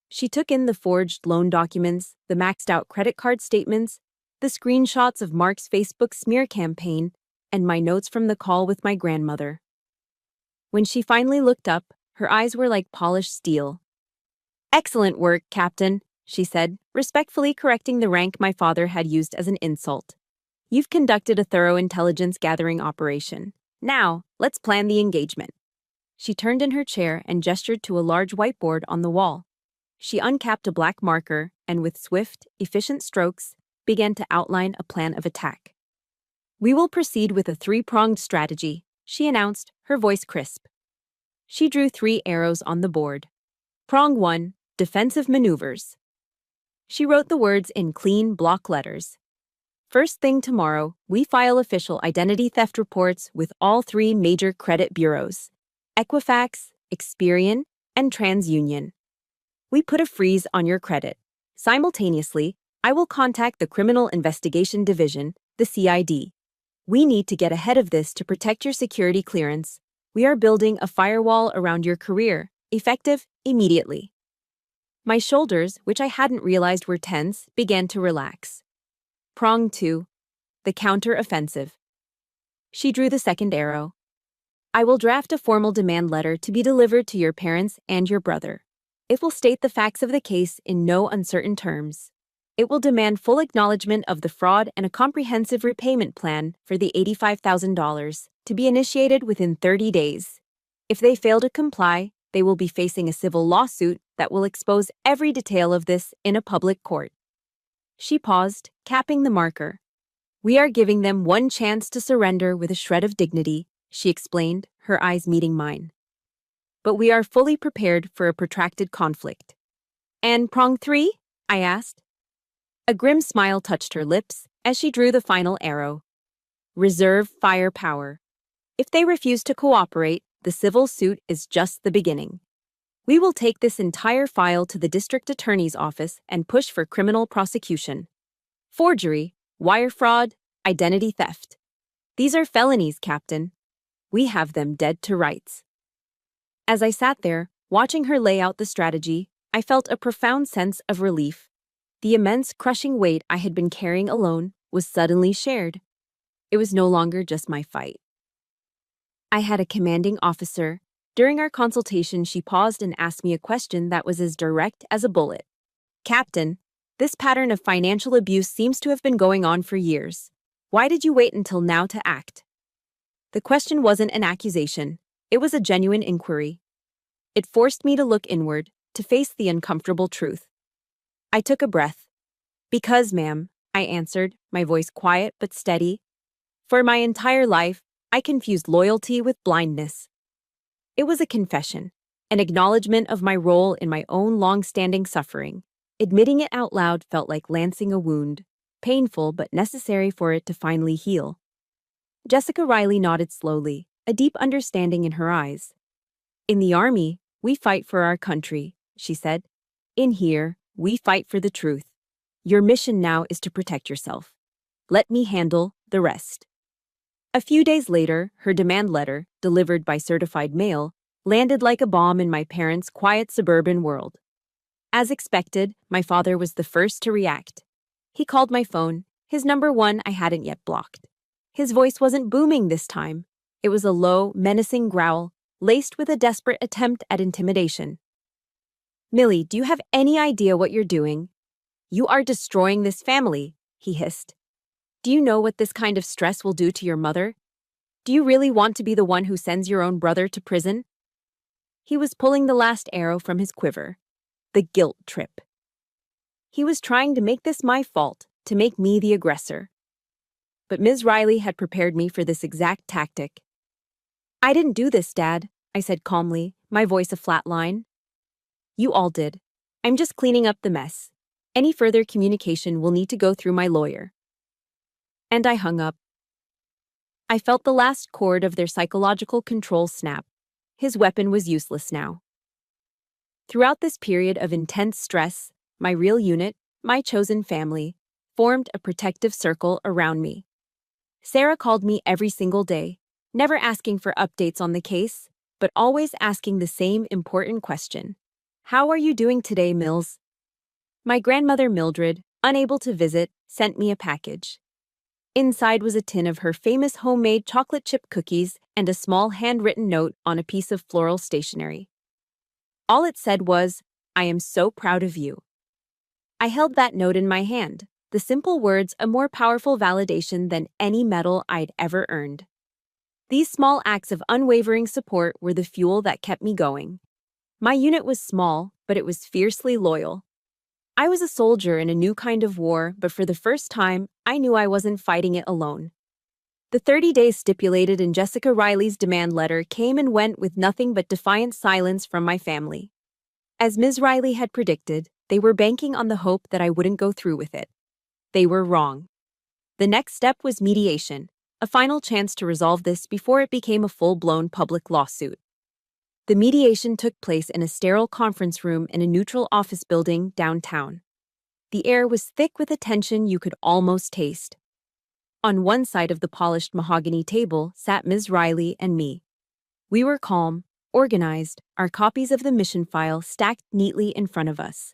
She took in the forged loan documents, the maxed-out credit card statements, the screenshots of Mark's Facebook smear campaign, and my notes from the call with my grandmother. When she finally looked up, her eyes were like polished steel. "Excellent work, Captain," she said, respectfully correcting the rank my father had used as an insult. "You've conducted a thorough intelligence-gathering operation. Now, let's plan the engagement." She turned in her chair and gestured to a large whiteboard on the wall. She uncapped a black marker and, with swift, efficient strokes, began to outline a plan of attack. "We will proceed with a three-pronged strategy," she announced, her voice crisp. She drew 3 arrows on the board. "Prong 1, defensive maneuvers." She wrote the words in clean block letters. First thing tomorrow, we file official identity theft reports with all three major credit bureaus: Equifax, Experian, and TransUnion. We put a freeze on your credit. Simultaneously, I will contact the Criminal Investigation Division, the CID. We need to get ahead of this to protect your security clearance. We are building a firewall around your career, effective immediately. My shoulders, which I hadn't realized were tense, began to relax. Prong 2. The counter-offensive. She drew the second arrow. I will draft a formal demand letter to be delivered to your parents and your brother. It will state the facts of the case in no uncertain terms. It will demand full acknowledgement of the fraud and a comprehensive repayment plan for the $85,000 to be initiated within 30 days. If they fail to comply, they will be facing a civil lawsuit that will expose every detail of this in a public court. She paused, capping the marker. We are giving them one chance to surrender with a shred of dignity, she explained, her eyes meeting mine. But we are fully prepared for a protracted conflict. And prong 3? I asked. A grim smile touched her lips as she drew the final arrow. Reserve firepower. If they refuse to cooperate, the civil suit is just the beginning. We will take this entire file to the district attorney's office and push for criminal prosecution. Forgery, wire fraud, identity theft. These are felonies, Captain. We have them dead to rights. As I sat there, watching her lay out the strategy, I felt a profound sense of relief. The immense crushing weight I had been carrying alone was suddenly shared. It was no longer just my fight. I had a commanding officer. During our consultation, she paused and asked me a question that was as direct as a bullet. Captain, this pattern of financial abuse seems to have been going on for years. Why did you wait until now to act? The question wasn't an accusation. It was a genuine inquiry. It forced me to look inward, to face the uncomfortable truth. I took a breath. Because, ma'am, I answered, my voice quiet but steady. For my entire life, I confused loyalty with blindness. It was a confession, an acknowledgement of my role in my own long-standing suffering. Admitting it out loud felt like lancing a wound, painful but necessary for it to finally heal. Jessica Riley nodded slowly, a deep understanding in her eyes. In the Army, we fight for our country, she said. In here, we fight for the truth. Your mission now is to protect yourself. Let me handle the rest. A few days later, her demand letter, delivered by certified mail, landed like a bomb in my parents' quiet suburban world. As expected, my father was the first to react. He called my phone, his number one I hadn't yet blocked. His voice wasn't booming this time. It was a low, menacing growl, laced with a desperate attempt at intimidation. Millie, do you have any idea what you're doing? You are destroying this family, he hissed. Do you know what this kind of stress will do to your mother? Do you really want to be the one who sends your own brother to prison? He was pulling the last arrow from his quiver. The guilt trip. He was trying to make this my fault, to make me the aggressor. But Ms. Riley had prepared me for this exact tactic. I didn't do this, Dad, I said calmly, my voice a flat line. You all did. I'm just cleaning up the mess. Any further communication will need to go through my lawyer. And I hung up. I felt the last cord of their psychological control snap. His weapon was useless now. Throughout this period of intense stress, my real unit, my chosen family, formed a protective circle around me. Sarah called me every single day, never asking for updates on the case, but always asking the same important question. How are you doing today, Mills? My grandmother Mildred, unable to visit, sent me a package. Inside was a tin of her famous homemade chocolate chip cookies and a small handwritten note on a piece of floral stationery. All it said was, I am so proud of you. I held that note in my hand, the simple words a more powerful validation than any medal I'd ever earned. These small acts of unwavering support were the fuel that kept me going. My unit was small, but it was fiercely loyal. I was a soldier in a new kind of war, but for the first time, I knew I wasn't fighting it alone. The 30 days stipulated in Jessica Riley's demand letter came and went with nothing but defiant silence from my family. As Ms. Riley had predicted, they were banking on the hope that I wouldn't go through with it. They were wrong. The next step was mediation, a final chance to resolve this before it became a full-blown public lawsuit. The mediation took place in a sterile conference room in a neutral office building downtown. The air was thick with a tension you could almost taste. On one side of the polished mahogany table sat Ms. Riley and me. We were calm, organized, our copies of the mission file stacked neatly in front of us.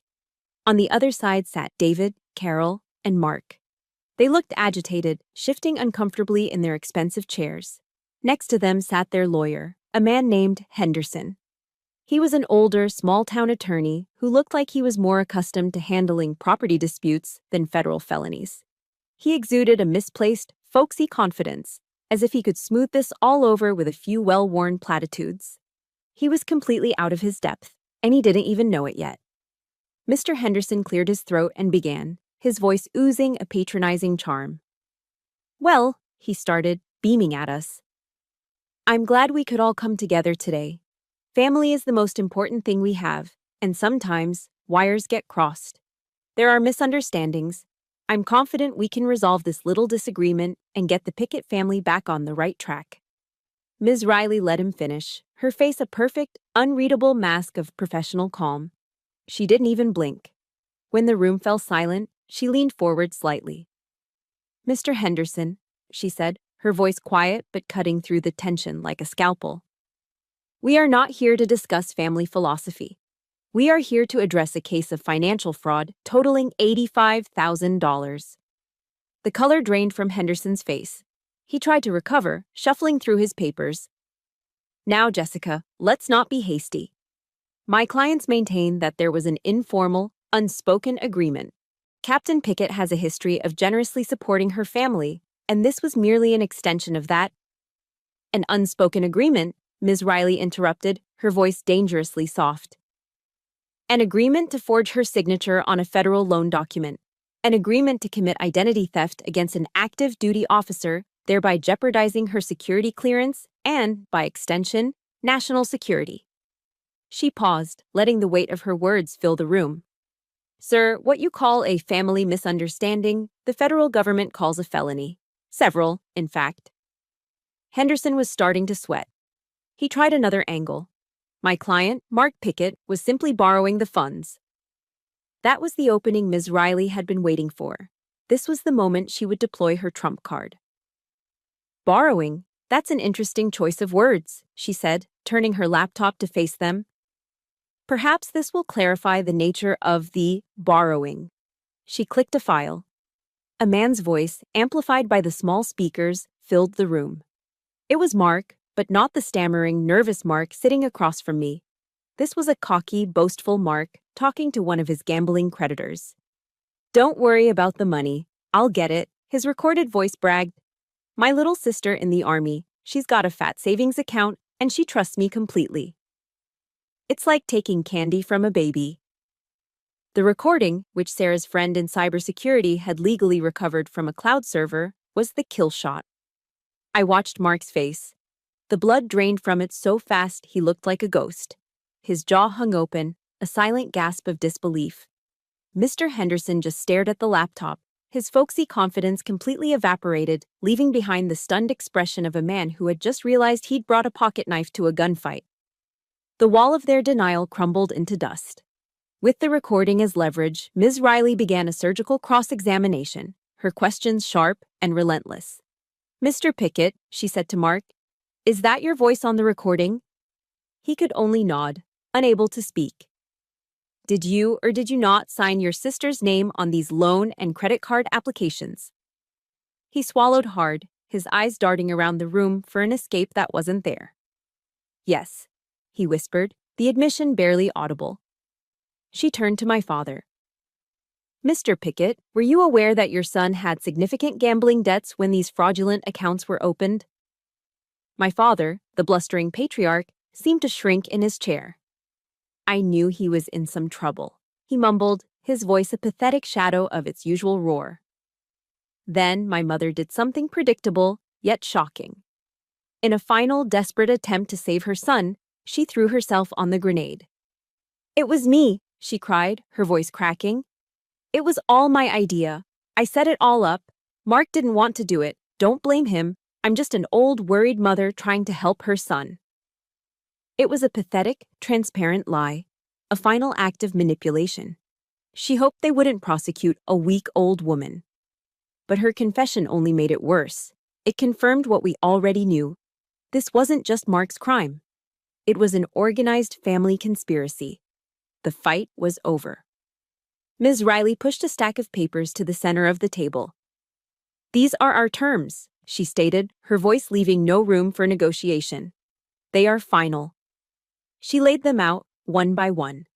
On the other side sat David, Carol, and Mark. They looked agitated, shifting uncomfortably in their expensive chairs. Next to them sat their lawyer, a man named Henderson. He was an older, small-town attorney who looked like he was more accustomed to handling property disputes than federal felonies. He exuded a misplaced, folksy confidence, as if he could smooth this all over with a few well-worn platitudes. He was completely out of his depth, and he didn't even know it yet. Mr. Henderson cleared his throat and began, his voice oozing a patronizing charm. "Well," he started, beaming at us, "I'm glad we could all come together today. Family is the most important thing we have, and sometimes wires get crossed. There are misunderstandings. I'm confident we can resolve this little disagreement and get the Pickett family back on the right track." Ms. Riley let him finish, her face a perfect, unreadable mask of professional calm. She didn't even blink. When the room fell silent, she leaned forward slightly. "Mr. Henderson," she said, her voice quiet but cutting through the tension like a scalpel. "We are not here to discuss family philosophy. We are here to address a case of financial fraud totaling $85,000. The color drained from Henderson's face. He tried to recover, shuffling through his papers. "Now, Jessica, let's not be hasty. My clients maintain that there was an informal, unspoken agreement. Captain Pickett has a history of generously supporting her family, and this was merely an extension of that." "An unspoken agreement?" Ms. Riley interrupted, her voice dangerously soft. "An agreement to forge her signature on a federal loan document. An agreement to commit identity theft against an active duty officer, thereby jeopardizing her security clearance and, by extension, national security." She paused, letting the weight of her words fill the room. "Sir, what you call a family misunderstanding, the federal government calls a felony. Several, in fact." Henderson was starting to sweat. He tried another angle. "My client, Mark Pickett, was simply borrowing the funds." That was the opening Ms. Riley had been waiting for. This was the moment she would deploy her trump card. "Borrowing? That's an interesting choice of words," she said, turning her laptop to face them. "Perhaps this will clarify the nature of the borrowing." She clicked a file. A man's voice, amplified by the small speakers, filled the room. It was Mark, but not the stammering, nervous Mark sitting across from me. This was a cocky, boastful Mark talking to one of his gambling creditors. "Don't worry about the money. I'll get it," his recorded voice bragged. "My little sister in the Army, she's got a fat savings account, and she trusts me completely. It's like taking candy from a baby." The recording, which Sarah's friend in cybersecurity had legally recovered from a cloud server, was the kill shot. I watched Mark's face. The blood drained from it so fast he looked like a ghost. His jaw hung open, a silent gasp of disbelief. Mr. Henderson just stared at the laptop, his folksy confidence completely evaporated, leaving behind the stunned expression of a man who had just realized he'd brought a pocket knife to a gunfight. The wall of their denial crumbled into dust. With the recording as leverage, Ms. Riley began a surgical cross-examination, her questions sharp and relentless. "Mr. Pickett," she said to Mark, "is that your voice on the recording?" He could only nod, unable to speak. "Did you or did you not sign your sister's name on these loan and credit card applications?" He swallowed hard, his eyes darting around the room for an escape that wasn't there. "Yes," he whispered, the admission barely audible. She turned to my father. "Mr. Pickett, were you aware that your son had significant gambling debts when these fraudulent accounts were opened?" My father, the blustering patriarch, seemed to shrink in his chair. "I knew he was in some trouble," he mumbled, his voice a pathetic shadow of its usual roar. Then my mother did something predictable, yet shocking. In a final, desperate attempt to save her son, she threw herself on the grenade. "It was me," she cried, her voice cracking. "It was all my idea. I set it all up. Mark didn't want to do it. Don't blame him. I'm just an old, worried mother trying to help her son. It was a pathetic, transparent lie, a final act of manipulation. She hoped they wouldn't prosecute a weak old woman. But her confession only made it worse. It confirmed what we already knew. This wasn't just Mark's crime. It was an organized family conspiracy. The fight was over. Ms. Riley pushed a stack of papers to the center of the table. "These are our terms," she stated, her voice leaving no room for negotiation. "They are final." She laid them out, one by one.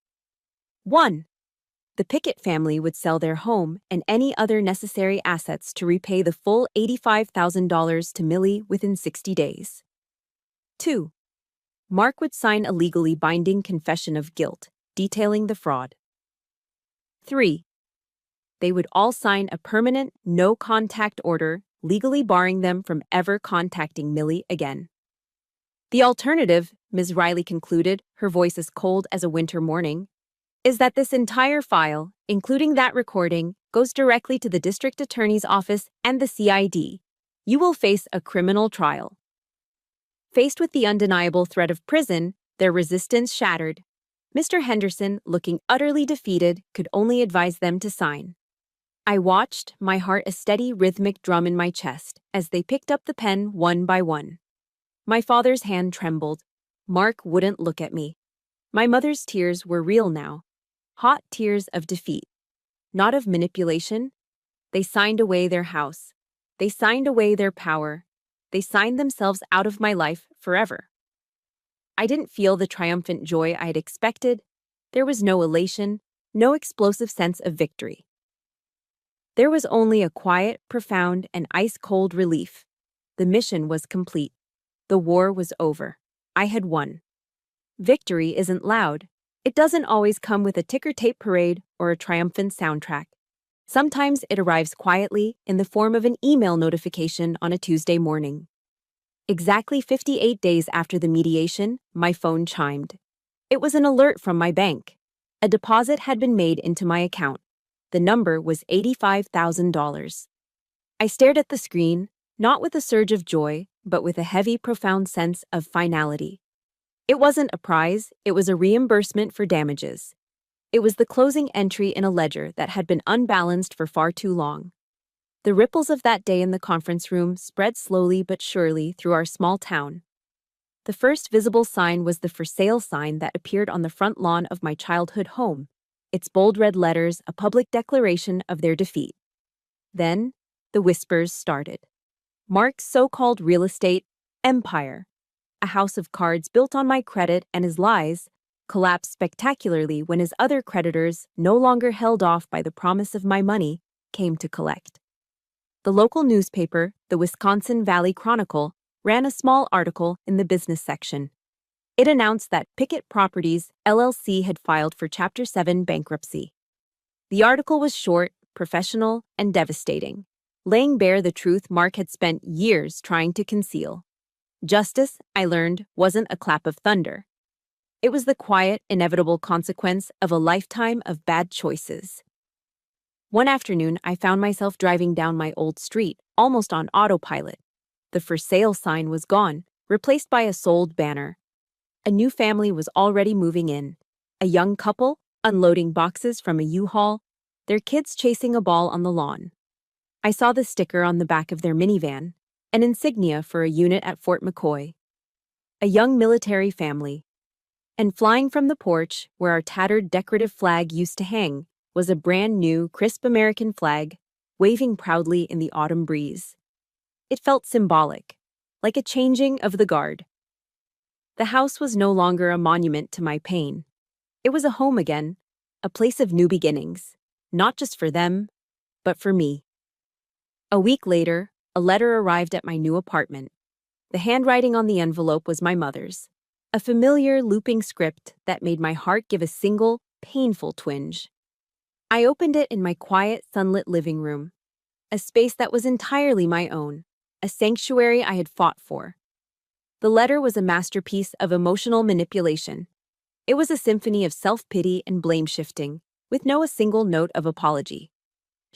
1. The Pickett family would sell their home and any other necessary assets to repay the full $85,000 to Millie within 60 days. 2. Mark would sign a legally binding confession of guilt, detailing the fraud. 3. They would all sign a permanent, no-contact order, legally barring them from ever contacting Millie again. The alternative, Ms. Riley concluded, her voice as cold as a winter morning, is that this entire file, including that recording, goes directly to the district attorney's office and the CID. You will face a criminal trial. Faced with the undeniable threat of prison, their resistance shattered. Mr. Henderson, looking utterly defeated, could only advise them to sign. I watched, my heart a steady rhythmic drum in my chest, as they picked up the pen one by one. My father's hand trembled. Mark wouldn't look at me. My mother's tears were real now. Hot tears of defeat. Not of manipulation. They signed away their house. They signed away their power. They signed themselves out of my life forever. I didn't feel the triumphant joy I had expected. There was no elation, no explosive sense of victory. There was only a quiet, profound, and ice-cold relief. The mission was complete. The war was over. I had won. Victory isn't loud. It doesn't always come with a ticker-tape parade or a triumphant soundtrack. Sometimes it arrives quietly in the form of an email notification on a Tuesday morning. Exactly 58 days after the mediation, my phone chimed. It was an alert from my bank. A deposit had been made into my account. The number was $85,000. I stared at the screen, not with a surge of joy, but with a heavy, profound sense of finality. It wasn't a prize, it was a reimbursement for damages. It was the closing entry in a ledger that had been unbalanced for far too long. The ripples of that day in the conference room spread slowly but surely through our small town. The first visible sign was the for sale sign that appeared on the front lawn of my childhood home, its bold red letters a public declaration of their defeat. Then, the whispers started. Mark's so-called real estate empire, a house of cards built on my credit and his lies, collapsed spectacularly when his other creditors, no longer held off by the promise of my money, came to collect. The local newspaper, the Wisconsin Valley Chronicle, ran a small article in the business section. It announced that Pickett Properties, LLC had filed for Chapter 7 bankruptcy. The article was short, professional, and devastating, laying bare the truth Mark had spent years trying to conceal. Justice, I learned, wasn't a clap of thunder. It was the quiet, inevitable consequence of a lifetime of bad choices. One afternoon, I found myself driving down my old street, almost on autopilot. The for sale sign was gone, replaced by a sold banner. A new family was already moving in. A young couple, unloading boxes from a U-Haul, their kids chasing a ball on the lawn. I saw the sticker on the back of their minivan, an insignia for a unit at Fort McCoy. A young military family. And flying from the porch, where our tattered decorative flag used to hang, was a brand new, crisp American flag, waving proudly in the autumn breeze. It felt symbolic, like a changing of the guard. The house was no longer a monument to my pain. It was a home again, a place of new beginnings, not just for them, but for me. A week later, a letter arrived at my new apartment. The handwriting on the envelope was my mother's, a familiar looping script that made my heart give a single, painful twinge. I opened it in my quiet, sunlit living room, a space that was entirely my own, a sanctuary I had fought for. The letter was a masterpiece of emotional manipulation. It was a symphony of self-pity and blame-shifting, with no a single note of apology.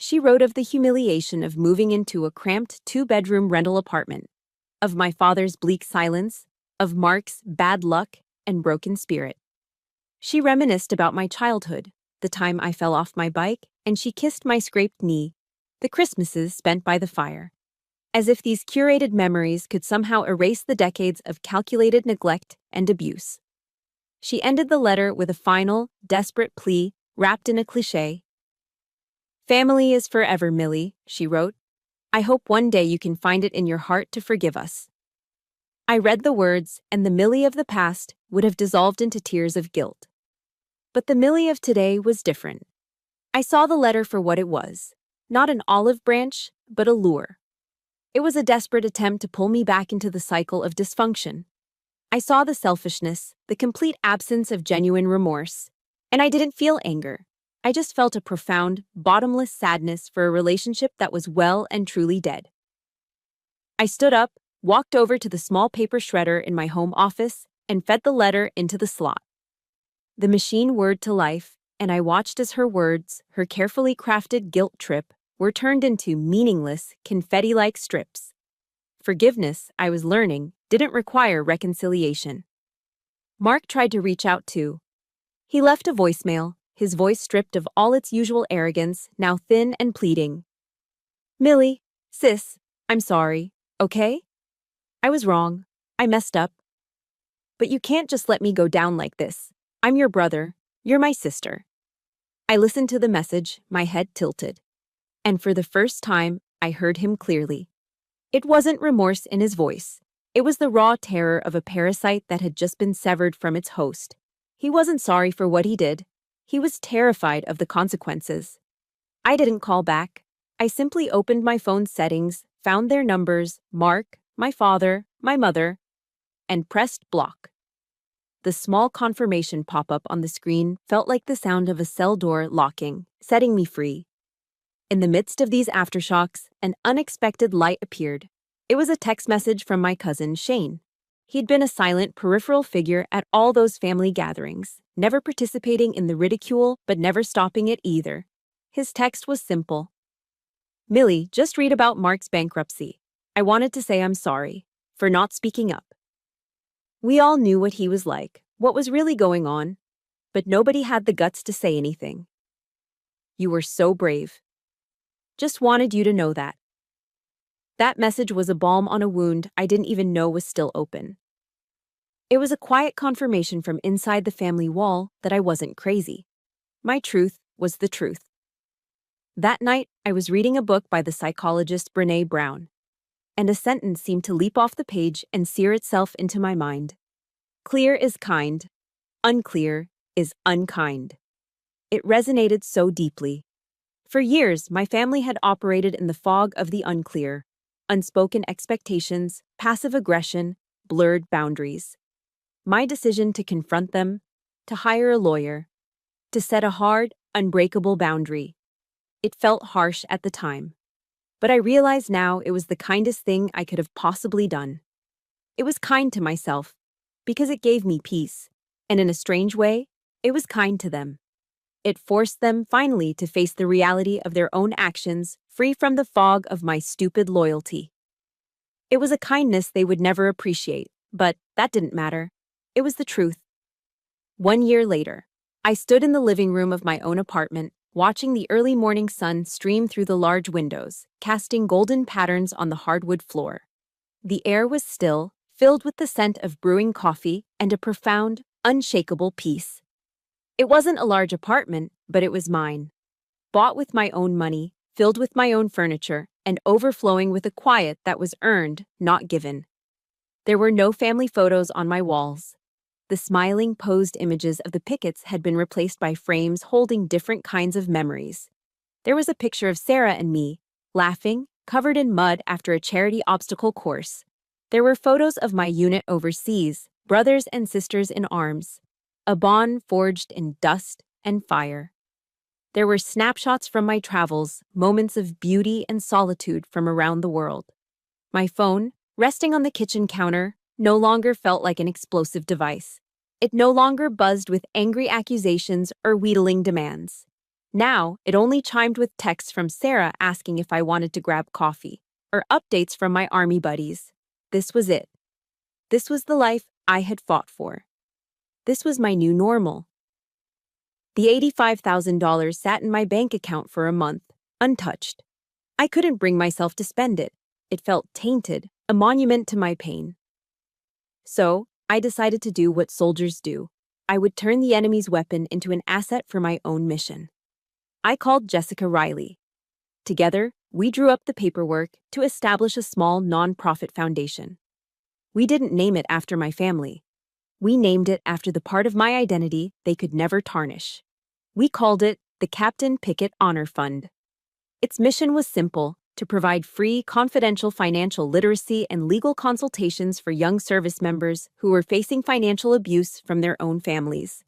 She wrote of the humiliation of moving into a cramped two-bedroom rental apartment, of my father's bleak silence, of Mark's bad luck and broken spirit. She reminisced about my childhood, the time I fell off my bike, and she kissed my scraped knee, the Christmases spent by the fire. As if these curated memories could somehow erase the decades of calculated neglect and abuse. She ended the letter with a final, desperate plea wrapped in a cliché. "Family is forever, Millie," she wrote. "I hope one day you can find it in your heart to forgive us." I read the words, and the Millie of the past would have dissolved into tears of guilt. But the Millie of today was different. I saw the letter for what it was, not an olive branch, but a lure. It was a desperate attempt to pull me back into the cycle of dysfunction. I saw the selfishness, the complete absence of genuine remorse, and I didn't feel anger. I just felt a profound, bottomless sadness for a relationship that was well and truly dead. I stood up, walked over to the small paper shredder in my home office, and fed the letter into the slot. The machine whirred to life, and I watched as her words, her carefully crafted guilt trip, were turned into meaningless, confetti-like strips. Forgiveness, I was learning, didn't require reconciliation. Mark tried to reach out too. He left a voicemail, his voice stripped of all its usual arrogance, now thin and pleading. "Millie, sis, I'm sorry, okay? I was wrong. I messed up. But you can't just let me go down like this. I'm your brother. You're my sister." I listened to the message, my head tilted. And for the first time, I heard him clearly. It wasn't remorse in his voice. It was the raw terror of a parasite that had just been severed from its host. He wasn't sorry for what he did. He was terrified of the consequences. I didn't call back. I simply opened my phone's settings, found their numbers, Mark, my father, my mother, and pressed block. The small confirmation pop-up on the screen felt like the sound of a cell door locking, setting me free. In the midst of these aftershocks, an unexpected light appeared. It was a text message from my cousin, Shane. He'd been a silent, peripheral figure at all those family gatherings, never participating in the ridicule but never stopping it either. His text was simple. "Millie, just read about Mark's bankruptcy. I wanted to say I'm sorry for not speaking up." We all knew what he was like, what was really going on, but nobody had the guts to say anything. "You were so brave. Just wanted you to know that." That message was a balm on a wound I didn't even know was still open. It was a quiet confirmation from inside the family wall that I wasn't crazy. My truth was the truth. That night, I was reading a book by the psychologist Brené Brown, and a sentence seemed to leap off the page and sear itself into my mind. "Clear is kind. Unclear is unkind." It resonated so deeply. For years, my family had operated in the fog of the unclear. Unspoken expectations, passive aggression, blurred boundaries. My decision to confront them, to hire a lawyer, to set a hard, unbreakable boundary. It felt harsh at the time. But I realize now it was the kindest thing I could have possibly done. It was kind to myself, because it gave me peace. And in a strange way, it was kind to them. It forced them finally to face the reality of their own actions, free from the fog of my stupid loyalty. It was a kindness they would never appreciate, but that didn't matter. It was the truth. 1 year later, I stood in the living room of my own apartment, watching the early morning sun stream through the large windows, casting golden patterns on the hardwood floor. The air was still, filled with the scent of brewing coffee and a profound, unshakable peace. It wasn't a large apartment, but it was mine. Bought with my own money, filled with my own furniture, and overflowing with a quiet that was earned, not given. There were no family photos on my walls. The smiling, posed images of the Picketts had been replaced by frames holding different kinds of memories. There was a picture of Sarah and me, laughing, covered in mud after a charity obstacle course. There were photos of my unit overseas, brothers and sisters in arms, a bond forged in dust and fire. There were snapshots from my travels, moments of beauty and solitude from around the world. My phone, resting on the kitchen counter, no longer felt like an explosive device. It no longer buzzed with angry accusations or wheedling demands. Now, it only chimed with texts from Sarah asking if I wanted to grab coffee, or updates from my army buddies. This was it. This was the life I had fought for. This was my new normal. The $85,000 sat in my bank account for a month, untouched. I couldn't bring myself to spend it. It felt tainted, a monument to my pain. So, I decided to do what soldiers do. I would turn the enemy's weapon into an asset for my own mission. I called Jessica Riley. Together, we drew up the paperwork to establish a small nonprofit foundation. We didn't name it after my family. We named it after the part of my identity they could never tarnish. We called it the Captain Pickett Honor Fund. Its mission was simple: to provide free, confidential financial literacy and legal consultations for young service members who were facing financial abuse from their own families.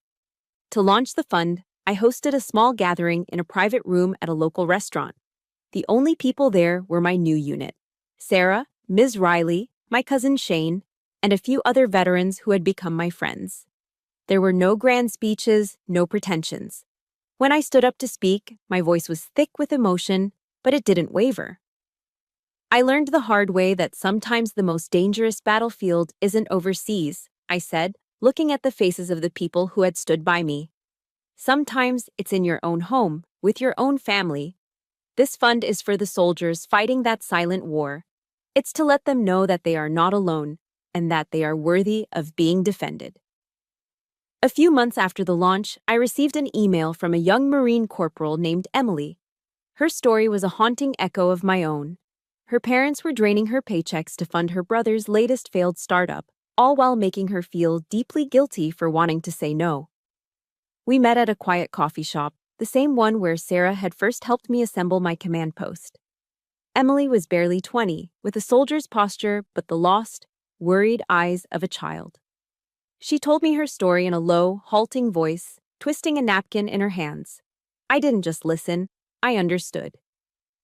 To launch the fund, I hosted a small gathering in a private room at a local restaurant. The only people there were my new unit: Sarah, Ms. Riley, my cousin Shane, and a few other veterans who had become my friends. There were no grand speeches, no pretensions. When I stood up to speak, my voice was thick with emotion, but it didn't waver. I learned the hard way that sometimes the most dangerous battlefield isn't overseas, I said, looking at the faces of the people who had stood by me. Sometimes it's in your own home, with your own family. This fund is for the soldiers fighting that silent war. It's to let them know that they are not alone and that they are worthy of being defended. A few months after the launch, I received an email from a young Marine corporal named Emily. Her story was a haunting echo of my own. Her parents were draining her paychecks to fund her brother's latest failed startup, all while making her feel deeply guilty for wanting to say no. We met at a quiet coffee shop, the same one where Sarah had first helped me assemble my command post. Emily was barely 20, with a soldier's posture but the lost, worried eyes of a child. She told me her story in a low, halting voice, twisting a napkin in her hands. I didn't just listen, I understood.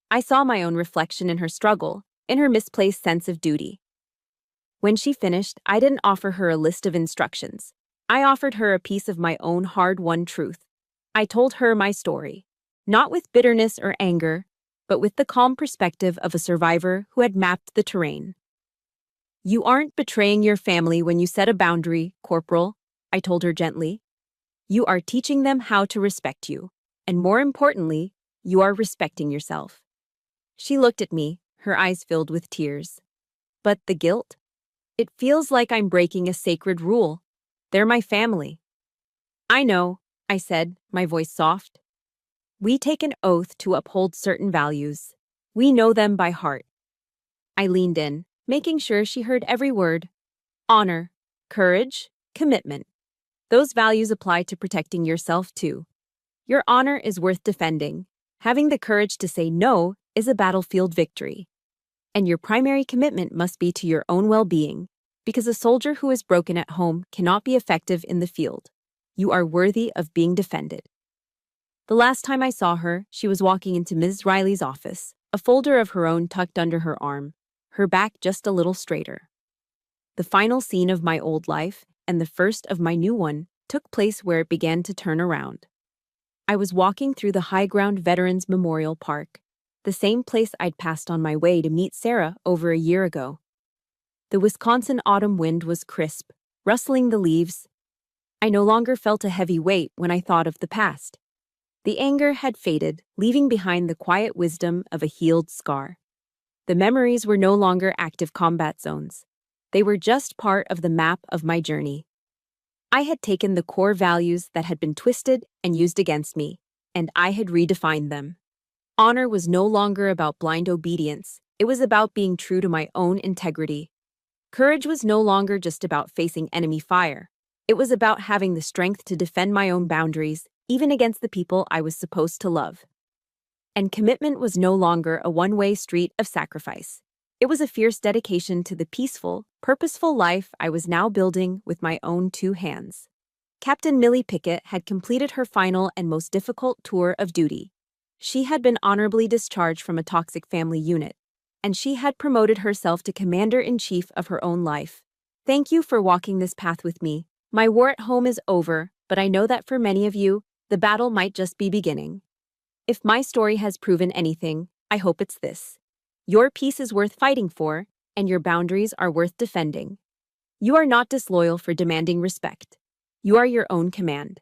I saw my own reflection in her struggle, in her misplaced sense of duty. When she finished, I didn't offer her a list of instructions. I offered her a piece of my own hard-won truth. I told her my story, not with bitterness or anger, but with the calm perspective of a survivor who had mapped the terrain. "You aren't betraying your family when you set a boundary, Corporal," I told her gently. "You are teaching them how to respect you, and more importantly, you are respecting yourself." She looked at me, her eyes filled with tears. "But the guilt? It feels like I'm breaking a sacred rule. They're my family." "I know," I said, my voice soft. "We take an oath to uphold certain values. We know them by heart." I leaned in, making sure she heard every word. Honor, courage, commitment. Those values apply to protecting yourself too. Your honor is worth defending. Having the courage to say no is a battlefield victory. And your primary commitment must be to your own well-being, because a soldier who is broken at home cannot be effective in the field. You are worthy of being defended. The last time I saw her, she was walking into Ms. Riley's office, a folder of her own tucked under her arm, her back just a little straighter. The final scene of my old life, and the first of my new one, took place where it began to turn around. I was walking through the High Ground Veterans Memorial Park, the same place I'd passed on my way to meet Sarah over a year ago. The Wisconsin autumn wind was crisp, rustling the leaves. I no longer felt a heavy weight when I thought of the past. The anger had faded, leaving behind the quiet wisdom of a healed scar. The memories were no longer active combat zones. They were just part of the map of my journey. I had taken the core values that had been twisted and used against me, and I had redefined them. Honor was no longer about blind obedience. It was about being true to my own integrity. Courage was no longer just about facing enemy fire. It was about having the strength to defend my own boundaries, even against the people I was supposed to love. And commitment was no longer a one-way street of sacrifice. It was a fierce dedication to the peaceful, purposeful life I was now building with my own two hands. Captain Millie Pickett had completed her final and most difficult tour of duty. She had been honorably discharged from a toxic family unit, and she had promoted herself to commander-in-chief of her own life. Thank you for walking this path with me. My war at home is over, but I know that for many of you, the battle might just be beginning. If my story has proven anything, I hope it's this. Your peace is worth fighting for, and your boundaries are worth defending. You are not disloyal for demanding respect. You are your own command.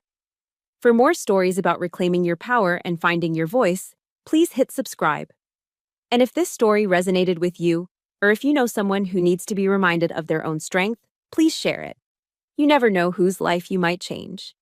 For more stories about reclaiming your power and finding your voice, please hit subscribe. And if this story resonated with you, or if you know someone who needs to be reminded of their own strength, please share it. You never know whose life you might change.